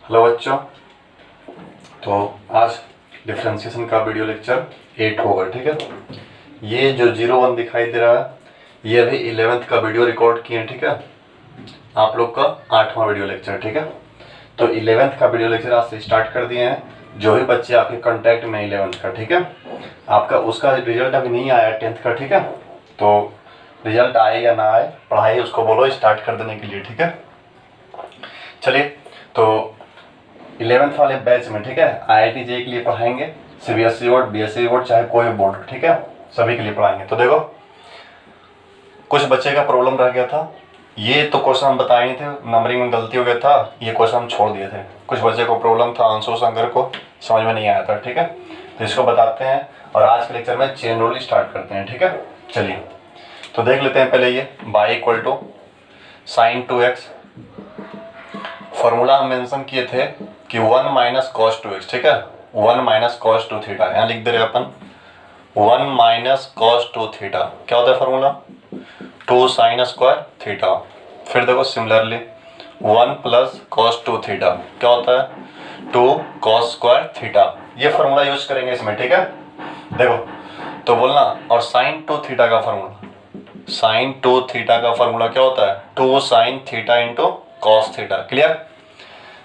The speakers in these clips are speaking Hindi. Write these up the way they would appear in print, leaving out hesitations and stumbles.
हेलो बच्चों। तो आज डिफरेंशिएशन का वीडियो लेक्चर 8 होगा, ठीक है। ये जो 01 दिखाई दे रहा है ये अभी 11th का वीडियो रिकॉर्ड किए हैं, ठीक है। आप लोग का 8वां वीडियो लेक्चर, ठीक है। तो 11th का वीडियो लेक्चर आज से स्टार्ट कर दिए हैं। जो भी बच्चे आपके कांटेक्ट में 11th का, ठीक है, आपका उसका रिजल्ट अभी नहीं आया 10th का, ठीक है। तो रिजल्ट आए या ना आए, पढ़ाई उसको बोलो स्टार्ट कर देने के लिए, ठीक है। चलिए, तो 11th वाले बैच में, ठीक है, IIT JEE के लिए पढ़ाएंगे, CBSE बोर्ड, BSE बोर्ड, चाहे कोई भी बोर्ड, ठीक है, सभी के लिए पढ़ाएंगे। तो देखो, कुछ बच्चे का प्रॉब्लम रह गया था, ये तो क्वेश्चन हम बताए नहीं थे, नंबरिंग में गलती हो गया था, ये क्वेश्चन हम छोड़ दिए थे। कुछ बच्चे को प्रॉब्लम था, अंशु शंकर को समझ में नहीं आया था, ठीक है। तो इसको बताते हैं और आज के लेक्चर में चेन रूल स्टार्ट करते हैं, ठीक है। चलिए, तो देख लेते हैं पहले ये y = sin 2x। फॉर्मूला हम मेंशन किए थे कि 1 - cos 2x, ठीक है, 1 - cos 2 थीटा। यहाँ लिख दे रहे अपन 1 - cos 2 थीटा। क्या होता है फॉर्मूला? 2 sin square theta. फिर देखो सिमिलरली 1 + cos 2 थीटा क्या होता है? 2 cos स्क्वायर थीटा। ये फॉर्मूला यूज करेंगे इसमें, ठीक है। देखो तो बोलना, और sin 2 थीटा का फॉर्मूला, sin 2 थीटा का फॉर्मूला क्या होता है? 2 sin theta into cos theta. Clear?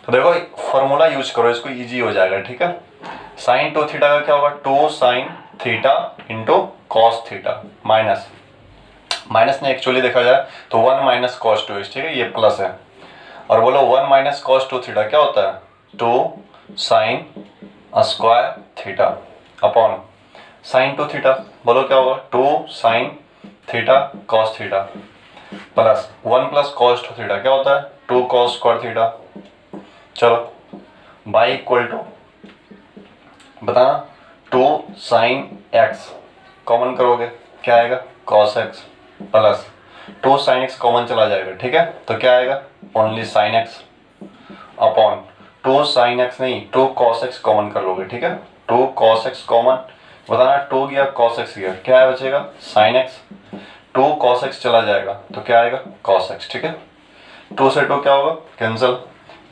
तो देखो फॉर्मूला यूज करो, इसको इजी हो जाएगा, ठीक है। sin 2 थीटा का क्या होगा? 2 sin theta into cos theta. Minus ने एक्चुअली देखा जाए तो 1 - cos 2x, ठीक है, ये प्लस है। और बोलो 1 - cos 2 थीटा क्या होता है? 2 sin square theta upon sin 2 theta. बोलो क्या होगा? 2 sin theta cos theta plus 1 + cos 2 theta क्या होता है? 2 cos स्क्वायर थीटा। चलो y = बताना 2 sin x, कॉमन करोगे क्या आएगा? cos x plus 2 sin x common चला जाएगा, ठीक है, तो क्या आएगा? Only sin x upon 2 sin x नहीं 2 cos x कॉमन कर लोगे, ठीक है। 2 cos x कॉमन, बताना 2 गया cos x गया, क्या है बचेगा? sin x। 2 cos x चला जाएगा तो क्या आएगा? cos x, ठीक है। 2 से 2 क्या होगा? कैंसिल।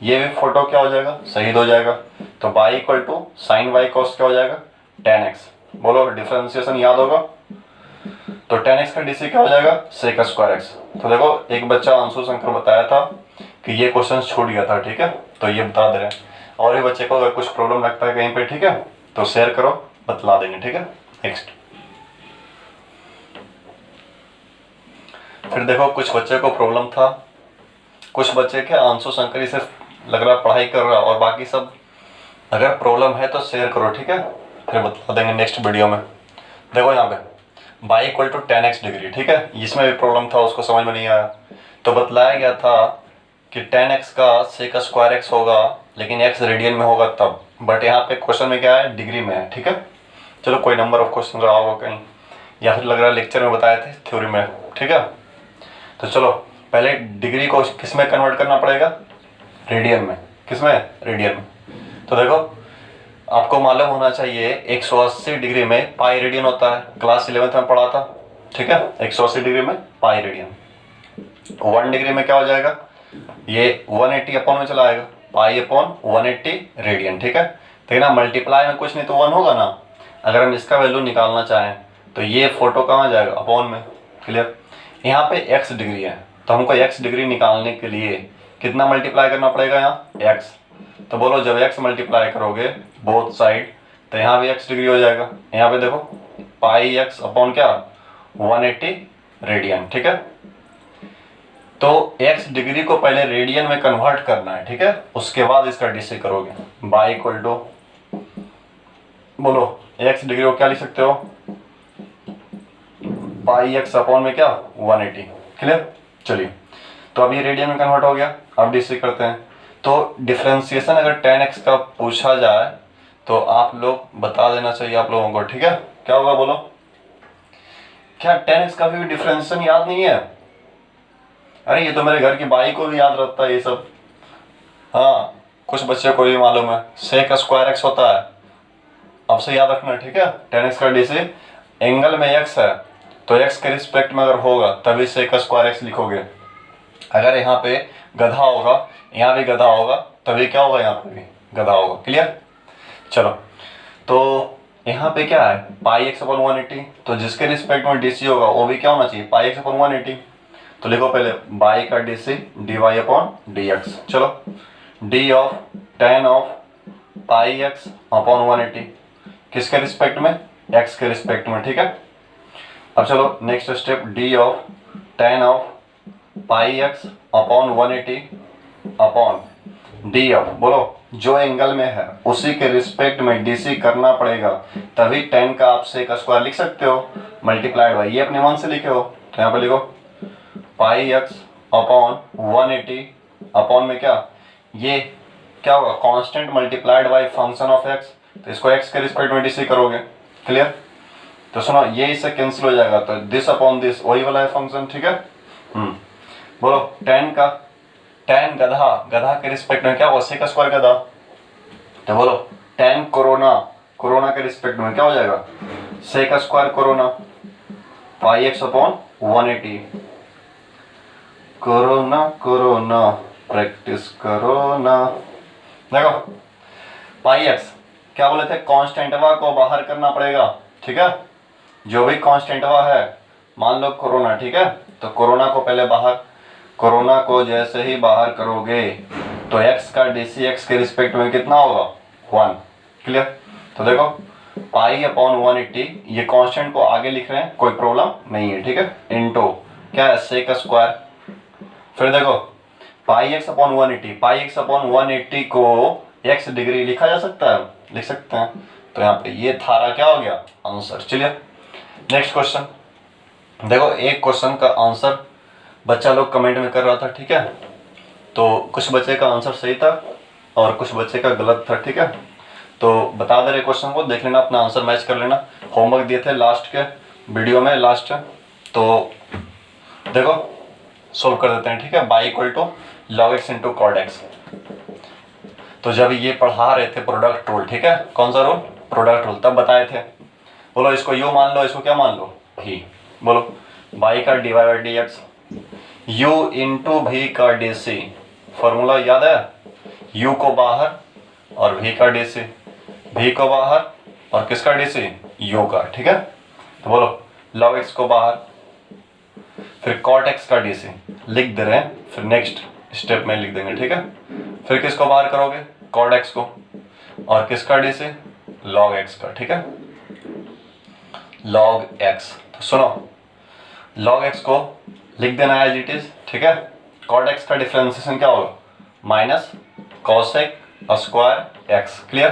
ये भी फोटो क्या हो जाएगा? शहीद हो जाएगा। तो y = sin y cos क्या हो जाएगा? tan x। बोलो डिफरेंशिएशन याद होगा तो tan x का DC क्या हो जाएगा? sec square x। तो देखो एक बच्चा अंशु शंकर बताया था कि ये क्वेश्चन छूट गया था, ठीक है, तो ये बता दे रहे हैं। और भी बच्चे को अगर कुछ प्रॉब्लम लगता है कहीं पे, ठीक है, तो शेयर करो, बतला देंगे, ठीक है। नेक्स्ट, फिर देखो कुछ बच्चे को प्रॉब्लम था, कुछ बच्चे क्या अंशु शंकर ही सिर्फ लग रहा पढ़ाई कर रहा, और बाकी सब अगर प्रॉब्लम है तो शेयर करो, ठीक है, फिर बता देंगे नेक्स्ट वीडियो में। देखो यहाँ पे y = tan x डिग्री, ठीक है, इसमें भी प्रॉब्लम था, उसको समझ में नहीं आया तो बतलाया गया था कि tan x का sec स्क्वायर x होगा, लेकिन x रेडियन में होगा तब, बट यहाँ पे क्वेश्चन में क्या है? डिग्री में है, ठीक है। चलो कोई नंबर ऑफ क्वेश्चन रहा होगा कहीं, या फिर लग रहा है लेक्चर में बताए थे थ्योरी में, ठीक है। तो चलो पहले डिग्री को किस में कन्वर्ट करना पड़ेगा? रेडियन में। किस में? रेडियन में। तो देखो आपको मालूम होना चाहिए 180 डिग्री में पाई रेडियन होता है, क्लास 11th में पढ़ा था, ठीक है। 180 डिग्री में पाई रेडियन। 1 डिग्री में क्या हो जाएगा? ये 180 अपॉन में चला आएगा, पाई अपॉन 180 रेडियन, ठीक है। देखिए ना, मल्टीप्लाई में कुछ नहीं तो 1 होगा ना। अगर हम इसका वैल्यू निकालना चाहें तो ये फोटो कहाँ जाएगा? अपॉन में। क्लियर? यहाँ पे x डिग्री है तो हमको x डिग्री निकालने के लिए कितना मल्टीप्लाई करना पड़ेगा? यहाँ x। तो बोलो जब x मल्टीप्लाई करोगे बोथ साइड तो यहाँ भी x डिग्री हो जाएगा। यहाँ पे देखो पाई x अपॉन क्या? 180 रेडियन, ठीक है। तो x डिग्री को पहले रेडियन में कन्वर्ट करना है, ठीक है, उसके बाद इसका DC करोगे। y = बोलो x डिग्री को क्या लिख सकते हो? पाई x अपॉन में क्या? 180। क्लियर? चलिए, तो अब ये रेडियन में कन्वर्ट हो गया, अब DC करते हैं। तो डिफरेंशिएशन अगर tan x का पूछा जाए तो आप लोग बता देना चाहिए आप लोगों को, ठीक है। क्या होगा बोलो? क्या tan x का भी डिफरेंशिएशन याद नहीं है? अरे ये तो मेरे घर की बाई को भी याद रहता है ये सब। हाँ, कुछ बच्चे को भी मालूम है, sec स्क्वायर x होता है। अब से याद रखना, ठीक है। tan x का DC एंगल में x है तो x के रिस्पेक्ट में अगर होगा तभी sec स्क्वायर x लिखोगे। अगर यहाँ पे गधा होगा, यहाँ भी गधा होगा, तभी क्या होगा, यहाँ पे भी गधा होगा। क्लियर। चलो, तो यहाँ पे क्या है, पाई एक्स अपॉन 180, तो जिसके रिस्पेक्ट में डीसी होगा वो भी क्या होना चाहिए, पाई एक्स अपॉन 180। तो लिखो पहले बाई का DC D Y upon D X. चलो, D of tan of pi x upon 180 किसके रिस्पेक्ट में, एक्स के रिस्पेक्ट में। ठीक है। अब चलो next step, D of tan of pi x upon 180 upon d of, बोलो जो एंगल में है उसी के रिस्पेक्ट में डीसी करना पड़ेगा, तभी टेन का आप सेक स्क्वायर लिख सकते हो मल्टीप्लाइड बाई, ये अपने मन से लिखे हो तो यहाँ पे लिखो पाई एक्स अपॉन 180 अपॉन में क्या, ये क्या होगा, constant multiplied by function of x, तो इसको एक्स के रिस्पेक्ट में डीसी करोगे। क्लियर। तो सुनो, ये इससे कैंसिल हो जाएगा, तो दिस अपॉन दिस वही वाला है फंक्शन। ठीक है। बोलो टेन का, टेन गधा, गधा के रिस्पेक्ट में क्या होगा, सेक स्क्वायर गधा, तो बोलो टेन कोरोना, कोरोना के रिस्पेक्ट में क्या हो जाएगा, sec square corona, pi x upon 180। Corona corona practice करो ना। देखो पाई एक्स क्या बोले थे, कांस्टेंटवा को बाहर करना पड़ेगा। ठीक है। जो भी कांस्टेंटवा है, मान लो कोरोना, ठीक है, तो कोरोना को पहले बाहर, कोरोना को जैसे ही बाहर करोगे तो x का डीसी एक्स के रिस्पेक्ट में कितना होगा, 1। क्लियर। तो देखो पाई अपॉन 180, ये कांस्टेंट को आगे लिख रहे हैं, कोई प्रॉब्लम नहीं है। ठीक है। इनटू क्या है, सेक स्क्वायर। फिर देखो pi x upon 180, pi x upon 180 को x डिग्री लिखा जा सकता है, लिख सकते हैं, तो यहाँ पे ये थारा क्या हो गया, आंसर। चलिए नेक्स्ट क्वेश्चन देखो। एक क्वेश्चन का आंसर बच्चा लोग कमेंट में कर रहा था। ठीक है। तो कुछ बच्चे का आंसर सही था और कुछ बच्चे का गलत था। ठीक है। तो बता दे रहे क्वेश्चन को, देख लेना, अपना आंसर मैच कर लेना। होमवर्क दिए थे लास्ट के वीडियो में, लास्ट, तो देखो सोल्व कर देते हैं। ठीक है। Y equal to log x into cot x. तो जब ये पढ़ा रहे थे प्रोडक्ट रूल, ठीक है, कौन सा रूल, प्रोडक्ट रूल, तब बताए थे। बोलो इसको यू मान लो, इसको क्या मान लो, भी। बोलो बाई का d y by d x, u into भी का डी सी, फॉर्मूला याद है, u को बाहर और v का डी सी, v को बाहर और किसका डी सी, u का। ठीक है। तो बोलो log x को बाहर, फिर cot x का डी सी लिख दे रहे हैं, फिर नेक्स्ट स्टेप में लिख देंगे। ठीक है। फिर किसको बाहर करोगे, cot x को, और किसका डी सी, log x का। ठीक है। log x, तो सुनो log x को लिख देना है एज इट इज। ठीक है। cot x का डिफरेंशिएशन क्या होगा, minus cosec square x। Clear.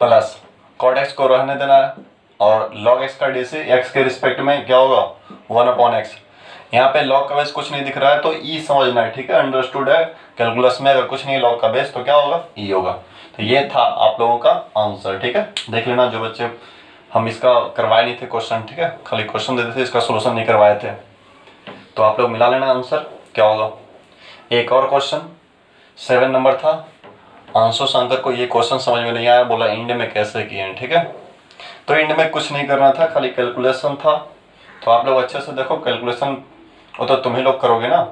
Plus cot x को रहने देना है, और log x का डीसी x के रिस्पेक्ट में क्या होगा, 1 अपॉन x। यहाँ पे log का बेस कुछ नहीं दिख रहा है तो e समझना है। ठीक है। अंडरस्टूड है। कैलकुलस में अगर कुछ नहीं log का बेस तो क्या होगा, e होगा। तो ये था आप लोगों का आंसर। ठीक है। देख लेना, जो बच्चे हम इसका करवाए नहीं थे क्वेश्चन, ठीक है, खाली क्वेश्चन देते थे, इसका सोल्यूशन नहीं करवाए थे, तो आप लोग मिला लेना आंसर क्या होगा। एक और क्वेश्चन 7 नंबर था, अंशु शंकर को ये क्वेश्चन समझ में नहीं आया, बोला इंड में कैसे किए हैं। ठीक है। तो इंड में कुछ नहीं करना था, खाली कैलकुलेशन था, तो आप लोग अच्छे से देखो कैलकुलेशन, वो तो तुम ही लोग करोगे ना,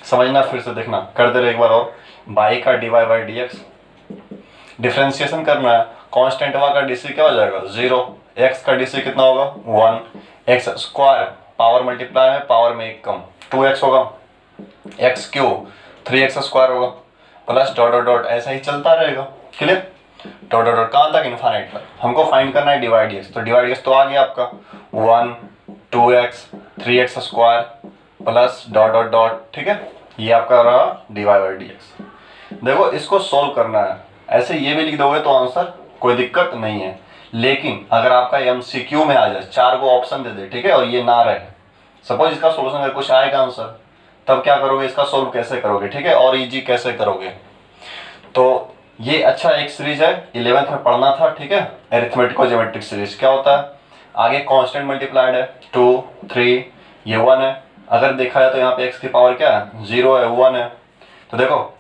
समझना, फिर से देखना, कर दे रहे एक बार और। बाई का d y by d x, differentiation करना है, कांस्टेंट वा का डीसी क्या हो जाएगा, 0, एक्स का डीसी कितना होगा, 1, एक्स स्क्वायर पावर मल्टीप्लाई में पावर में एक कम, 2x होगा, एक्स क्यूब 3x स्क्वायर होगा, प्लस डॉट डॉट डॉट, ऐसा ही चलता रहेगा। क्लियर। डॉट डॉट डॉट कहाँ तक, इन्फाइनाइट तक। हमको फाइंड करना है डिवाइड एक्स, तो डिवाइड एक्स तो आ गया आपका 1, 2x 3x square plus dot dot dot. ठीक है। ये आपका रहा डिवाइड बाई डी एक्स। देखो इसको सोल्व करना है, ऐसे ये भी लिख दोगे तो आंसर कोई दिक्कत नहीं है, लेकिन अगर आपका एमसीक्यू में आ जाए, 4 को ऑप्शन दे दे, ठीक है, और ये ना रहे, सपोज इसका सोल्यूशन अगर कुछ आएगा आंसर, तब क्या करोगे, इसका सोल्व कैसे करोगे, ठीक है, और इजी कैसे करोगे। तो ये अच्छा एक सीरीज है, 11th में पढ़ना था। ठीक है। अरिथमेटिको ज्योमेट्रिक सीरीज क्या होता है, आगे कांस्टेंट मल्टीप्लाइड है, 2 3, ये 1 है, अगर देखा है तो यहाँ पे x की पावर क्या है, 0 है, 1 है। तो देखो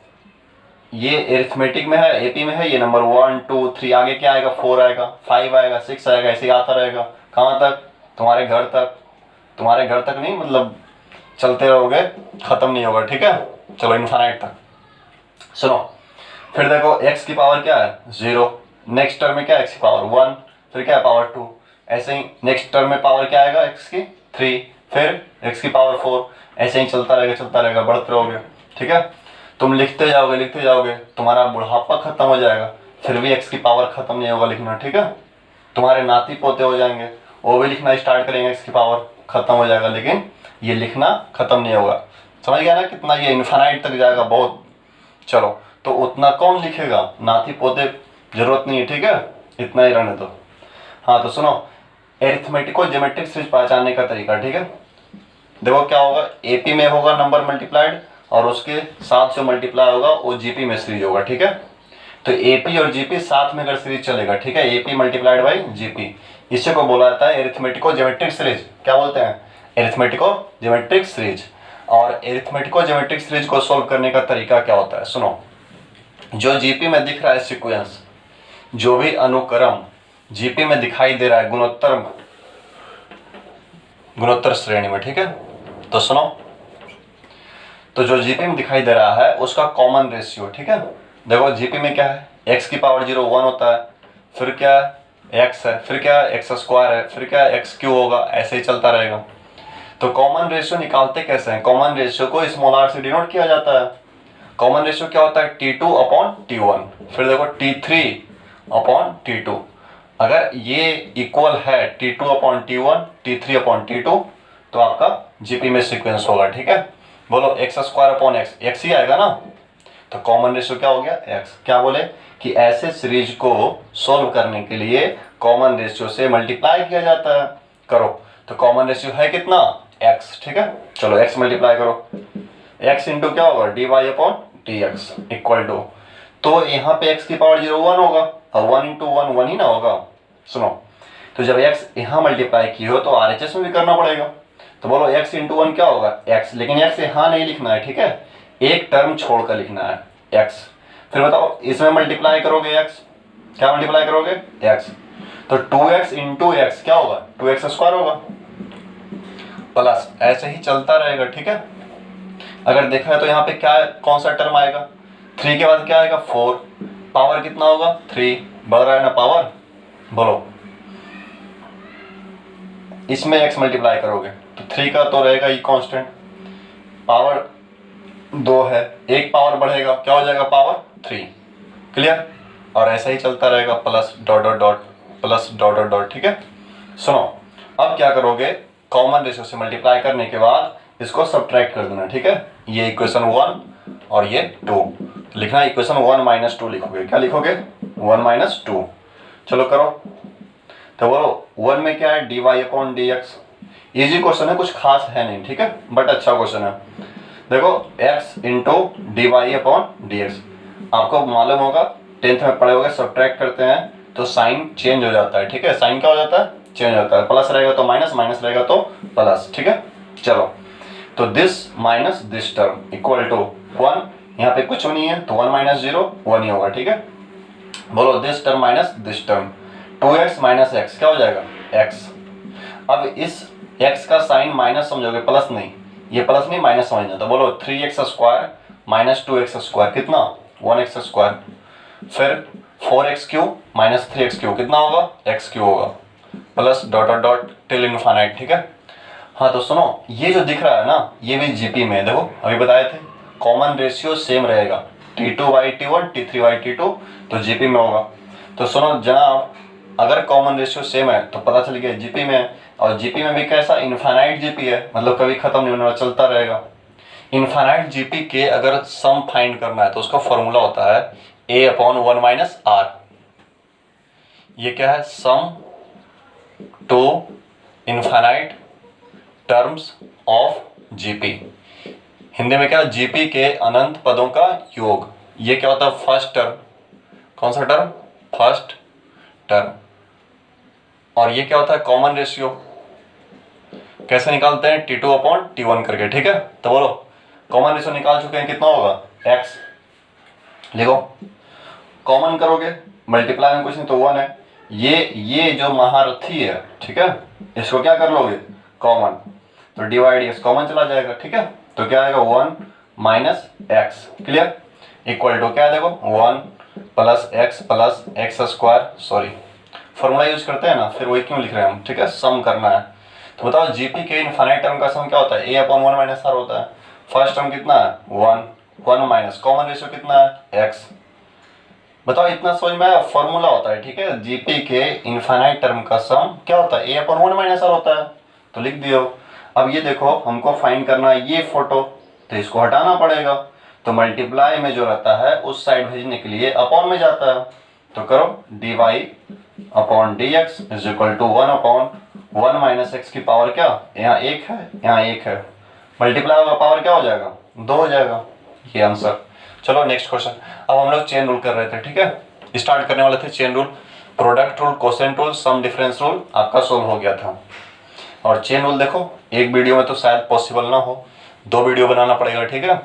ये एरिथमेटिक में है, एपी में है, ये नंबर 1 2 3, आगे क्या आएगा, 4 आएगा, 5 आएगा, 6 आएगा, ऐसे ही आता रहेगा। कहाँ तक, तुम्हारे घर तक, तुम्हारे घर तक नहीं, मतलब चलते रहोगे, खत्म नहीं होगा, ठीक है। चलो इन्फाइनाइट तक। सुनो, फिर देखो x की पावर क्या है 0, नेक्स्ट टर्म में क्या है x की पावर 1, फिर क्या है पावर 2, ऐसे ही नेक्स्ट टर्म में पावर क्या आएगा x की 3, फिर x की पावर 4, ऐसे ही चलता रहेगा, बढ़ते रहोगे, ठीक है। तुम लिखते जाओगे, तुम्हारा बुढ़ापा खत्म हो जाएगा, फिर भी x की पावर खत्म नहीं होगा लिखना, ठीक है। तुम्हारे नाती पोते हो जाएंगे, वो भी लिखना स्टार्ट करेंगे, x की पावर खत्म हो जाएगा, लेकिन ये लिखना खत्म नहीं होगा। समझ गया ना कितना ये इन्फाइनाइट तक जाएगा, बहुत। चलो, तो उतना कौन लिखेगा, नाती पोते जरूरत नहीं है, ठीक है, इतना ही रहने दो। हाँ तो सुनो, एरिथमेटिको ज्योमेट्रिक सीरीज पहचानने का तरीका, ठीक है। देखो क्या होगा, एपी में होगा नंबर मल्टीप्लाइड, और उसके साथ जो मल्टीप्लाई होगा वो जीपी में सीरीज होगा, ठीक है। तो एपी और जीपी साथ में अगर सीरीज चलेगा, ठीक है, एपी मल्टीप्लाइड बाई जीपी, इसे को बोला जाता है एरिथमेटिको ज्योमेट्रिक सीरीज। क्या बोलते हैं, एरिथमेटिको ज्योमेट्रिक सीरीज। और एरिथमेटिको ज्योमेट्रिक सीरीज को सोल्व करने का तरीका क्या होता है, सुनो। जो जीपी में दिख रहा है सीक्वेंस, जो भी अनुक्रम जीपी में दिखाई दे रहा है गुणोत्तर श्रेणी में, ठीक है। तो सुनो, तो जो जीपी में दिखाई दे रहा है उसका कॉमन रेशियो, ठीक है। देखो जीपी में क्या है, x की पावर 0 1 होता है, फिर क्या है x है, फिर क्या है x स्क्वायर है, फिर क्या है x क्यू होगा, ऐसे ही चलता रहेगा। तो कॉमन रेशियो निकालते कैसे हैं, कॉमन रेशियो को स्मॉल r से डिनोट किया जाता है। कॉमन रेशियो क्या होता है, T2 अपॉन T1, फिर देखो T3 अपॉन T2। अगर ये इक्वल है T2 upon T1, T3 upon T2, तो आपका जीपी में सीक्वेंस होगा, ठीक है। बोलो x स्क्वायर अपॉन x ही आएगा ना, तो कॉमन रेशियो क्या हो गया x। क्या बोले कि ऐसे सीरीज को सोल्व करने के लिए कॉमन रेशियो से मल्टीप्लाई किया जाता है। करो, तो कॉमन रेशियो है कितना x, ठीक है। चलो x मल्टीप्लाई करो, x इंटू क्या होगा dy upon dx equal to, तो यहाँ पे x की पावर 0 1 होगा, और 1 इंटू 1 1 ही ना होगा। सुनो, तो जब x यहाँ मल्टीप्लाई की हो तो RHS में भी करना पड़ेगा। तो बोलो x इंटू 1 क्या होगा x, लेकिन x यहाँ नहीं लिखना है, ठीक है, एक टर्म छोड़कर लिखना है x। फिर बताओ इसमें मल्टीप्लाई करोगे x, क्या मल्टीप्लाई करोगे x, तो 2x इंटू x क्या होगा 2x स्क्वायर होगा, प्लस ऐसे ही चलता रहेगा, ठीक है। अगर देखा है तो यहाँ पे क्या है, कौन सा टर्म आएगा, 3 के बाद क्या आएगा 4, पावर कितना होगा 3, बढ़ रहा है ना पावर। बोलो इसमें x मल्टीप्लाई करोगे तो 3 का तो रहेगा ही कांस्टेंट, पावर 2 है, एक पावर बढ़ेगा क्या हो जाएगा पावर 3, क्लियर। और ऐसा ही चलता रहेगा, plus dot dot dot, plus dot dot dot, ठीक है। सुनो, अब क्या करोगे, कॉमन रेशियो से मल्टीप्लाई करने के बाद इसको सब्ट्रैक्ट कर देना, ठीक है। ये इक्वेशन 1 और ये 2 लिखना, इक्वेशन 1 माइनस 2 लिखोगे, क्या लिखोगे 1 माइनस 2। चलो करो, तो बोलो 1 में क्या है dy upon dx, easy question है, कुछ खास है नहीं, ठीक है, बट अच्छा क्वेश्चन है। देखो x into d Y upon D x, आपको मालूम होगा 10th में पढ़े होगे, सब्ट्रैक्ट करते हैं तो साइन चेंज हो जाता है, ठीक है, साइन क्या हो जाता है चेंज हो जाता है, प्लस रहेगा तो माइनस, माइनस रहेगा तो प्लस, ठीक है। चलो, तो this minus this term equal to 1, यहाँ पे कुछ नहीं है तो 1 माइनस 0 1 ही होगा, ठीक है। बोलो this term minus this term, 2x minus x क्या हो जाएगा x। अब इस x का साइन माइनस समझोगे, प्लस नहीं, ये प्लस नहीं माइनस समझना। तो बोलो 3x square minus 2x square कितना 1x स्क्वायर, फिर 4x cube minus 3x cube कितना होगा x क्यूब होगा, plus dot dot dot till infinite, ठीक है। हाँ तो सुनो, ये जो दिख रहा है ना ये भी जीपी में है, देखो अभी बताए थे कॉमन रेशियो सेम रहेगा T2/T1 T3/T2, तो जीपी में होगा। तो सुनो जनाब, अगर कॉमन रेशियो सेम है तो पता चल गया जीपी में है, और जीपी में भी कैसा इनफाइनाइट जीपी है, मतलब कभी खत्म नहीं होने वाला, चलता रहेगा। इनफाइनाइट जीपी के अगर सम फाइंड करना है तो उसका फॉर्मूला होता है a अपॉन 1 माइनस r। ये क्या है, sum to infinite terms of GP, Hindi में क्या, जीपी के अनंत पदों का योग। ये क्या होता है, फर्स्ट टर्म, कौन सा टर्म फर्स्ट टर्म। और ये क्या होता है कॉमन रेशियो, कैसे निकालते हैं T2 अपॉन T1 करके, ठीक है। तो बोलो कॉमन रेशियो निकाल चुके हैं, कितना होगा x, लिखो कॉमन करोगे, मल्टीप्लाई में कुछ नहीं तो 1 है, ये जो महारथी है, ठीक है, इसको क्या कर लोगे कॉमन, तो डिवाइड एक्स कॉमन चला जाएगा, ठीक है। तो क्या आएगा 1 minus x, clear, equal to क्या है देखो 1 plus x square, sorry formula use करते हैं ना, फिर वही क्यों लिख रहे हैं हम, ठीक है, सम करना है। तो बताओ जीपी के इनफाइनाइट टर्म का सम क्या होता है, a/1 माइनस आर होता है। फर्स्ट टर्म कितना है 1 माइनस कॉमन रेशियो कितना है एक्स। बताओ इतना समझ में आया, फॉर्मूला होता है, ठीक है, जीपी के इनफाइनाइट टर्म का सम क्या होता है a/1 माइनस आर होता है, तो लिख दियो। अब ये देखो हमको फाइंड करना है ये फोटो, तो इसको हटाना पड़ेगा, तो मल्टीप्लाई में जो रहता है उस साइड भेजने के लिए अपॉन में जाता है, तो करो dy/dx is equal to 1/1 minus x की पावर क्या, यहाँ 1 है यहाँ 1 है, मल्टीप्लाई होगा पावर क्या हो जाएगा 2 हो जाएगा, ये आंसर। चलो नेक्स्ट क्वेश्चन। अब हम लोग चेन रूल कर रहे थे, ठीक है, स्टार्ट करने वाले थे chain rule, product rule, quotient rule, sum difference rule आपका सोल्व हो गया था। और चेन रूल देखो एक वीडियो में तो शायद पॉसिबल ना हो, 2 वीडियो बनाना पड़ेगा, ठीक है,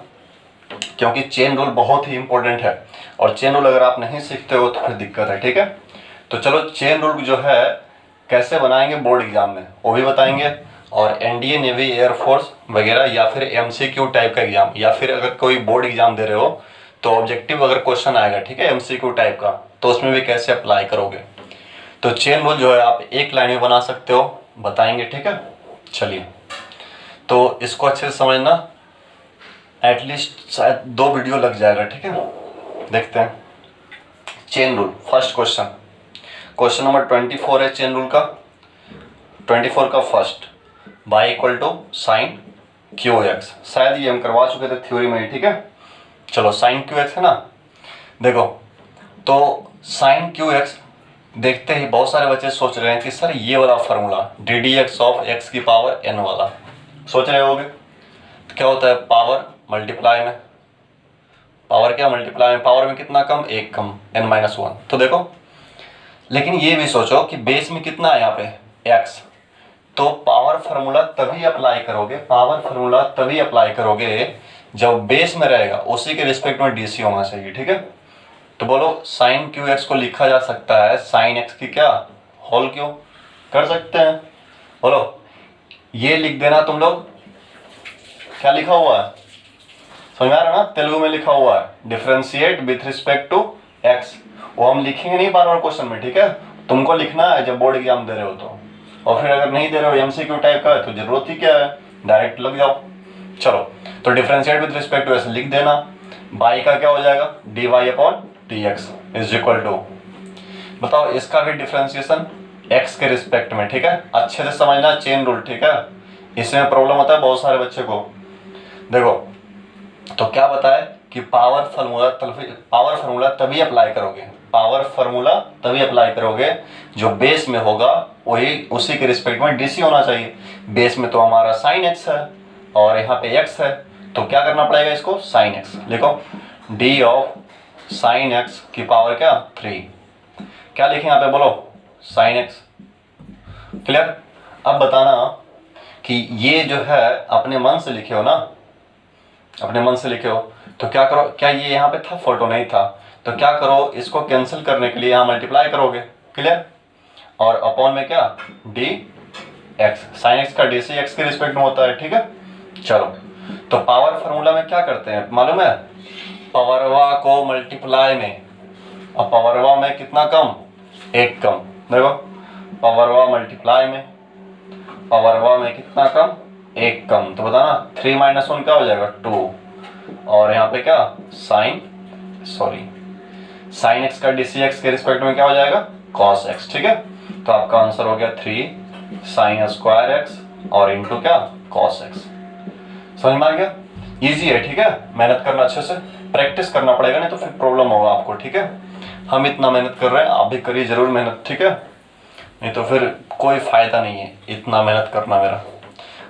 क्योंकि चेन रूल बहुत ही इंपॉर्टेंट है, और चेन रूल अगर आप नहीं सीखते हो तो फिर दिक्कत है, ठीक है। तो चलो चेन रूल जो है कैसे बनाएंगे बोर्ड एग्जाम में वो भी बताएंगे, और एनडीए, नेवी, एयरफोर्स वगैरह, या फिर एमसीक्यू टाइप का एग्जाम, या फिर अगर कोई बोर्ड एग्जाम दे रहे हो तो ऑब्जेक्टिव अगर क्वेश्चन आएगा, ठीक है, एमसीक्यू टाइप का, तो उसमें भी कैसे अप्लाई करोगे। तो चेन रूल जो है आप एक लाइन में बना सकते हो, बताएंगे, ठीक है। चलिए तो इसको अच्छे से समझना, एटलीस्ट शायद 2 वीडियो लग जाएगा, ठीक है। देखते हैं chain rule, first question number 24 है चेन रूल का, 24 का first, y equal to sine cube x, शायद ये हम करवा चुके थे थ्योरी में ही, ठीक है। चलो साइन क्यू एक्स है ना, देखो तो साइन क्यू एक्स देखते ही बहुत सारे बच्चे सोच रहे हैं कि सर ये वाला फार्मूला ddx ऑफ x की पावर n वाला सोच रहे होगे, तो क्या होता है पावर मल्टीप्लाई में, पावर क्या मल्टीप्लाई में, पावर में कितना कम 1 कम n-1, तो देखो, लेकिन ये भी सोचो कि बेस में कितना है यहाँ पे x, तो पावर फार्मूला तभी अप्लाई करोगे, पावर फार्मूला तभी अप्लाई करोगे जब बेस में रहेगा, उसी के रिस्पेक्ट में डीसी होना चाहिए, ठीक है। तो बोलो साइन क्यू एक्स को लिखा जा सकता है साइन एक्स की क्या होल क्यू, कर सकते हैं, बोलो ये लिख देना तुम लोग, क्या लिखा हुआ है समझ में आ रहा है ना, तेलुगु में लिखा हुआ है differentiate with respect to x, वो हम लिखेंगे नहीं बार बार क्वेश्चन में, ठीक है, तुमको लिखना है जब बोर्ड एग्जाम दे रहे हो तो, और फिर अगर नहीं दे रहे हो एमसीक्यू टाइप का है तो जरूरत ही क्या है, डायरेक्ट लग जाओ। चलो तो differentiate with respect to x लिख देना, बाई का क्या हो जाएगा dy/dx इज इक्वल टू, बताओ इसका भी डिफरेंशिएशन x के रिस्पेक्ट में, ठीक है, अच्छे से समझना चेन रूल, ठीक है, इसमें प्रॉब्लम होता है बहुत सारे बच्चे को। देखो तो क्या बताए कि पावर फार्मूला तभी अप्लाई करोगे, पावर फार्मूला तभी अप्लाई करोगे जो बेस में होगा वही उसी के रिस्पेक्ट में डीसी होना चाहिए, बेस में तो हमारा साइन एक्स है और यहाँ पे एक्स है, तो क्या करना पड़ेगा इसको साइन एक्स लिखो, डी ऑफ साइन एक्स की पावर क्या 3, क्या लिखें यहाँ पे बोलो साइन एक्स, क्लियर। अब बताना कि ये जो है अपने मन से लिखे हो ना, अपने मन से लिखे हो, तो क्या करो, क्या ये यहाँ पे था फोटो नहीं था, तो क्या करो इसको कैंसिल करने के लिए यहाँ मल्टीप्लाई करोगे, क्लियर, और अपॉन में क्या डी एक्स, साइन एक्स का डी सी एक्स के रिस्पेक्ट में होता है, ठीक है। चलो तो पावर फार्मूला में क्या करते हैं मालूम है, पावरवा को मल्टीप्लाई में, और पावरवा में कितना कम 1 कम, देखो पावरवा मल्टीप्लाई में, पावरवा में कितना कम 1 कम, तो बताना 3-1 क्या हो जाएगा 2, और यहाँ पे क्या साइन एक्स का डी सी एक्स के रिस्पेक्ट में क्या हो जाएगा कॉस एक्स, ठीक है। तो आपका आंसर हो गया 3 साइन स्क्वायर एक्स और इंटू क्या कॉस एक्स, समझ में आ गया, इजी है, ठीक है, मेहनत करना अच्छे से, प्रैक्टिस करना पड़ेगा नहीं तो फिर प्रॉब्लम होगा आपको, ठीक है। हम इतना मेहनत कर रहे हैं, आप भी करिए जरूर मेहनत, ठीक है, नहीं तो फिर कोई फायदा नहीं है इतना मेहनत करना मेरा।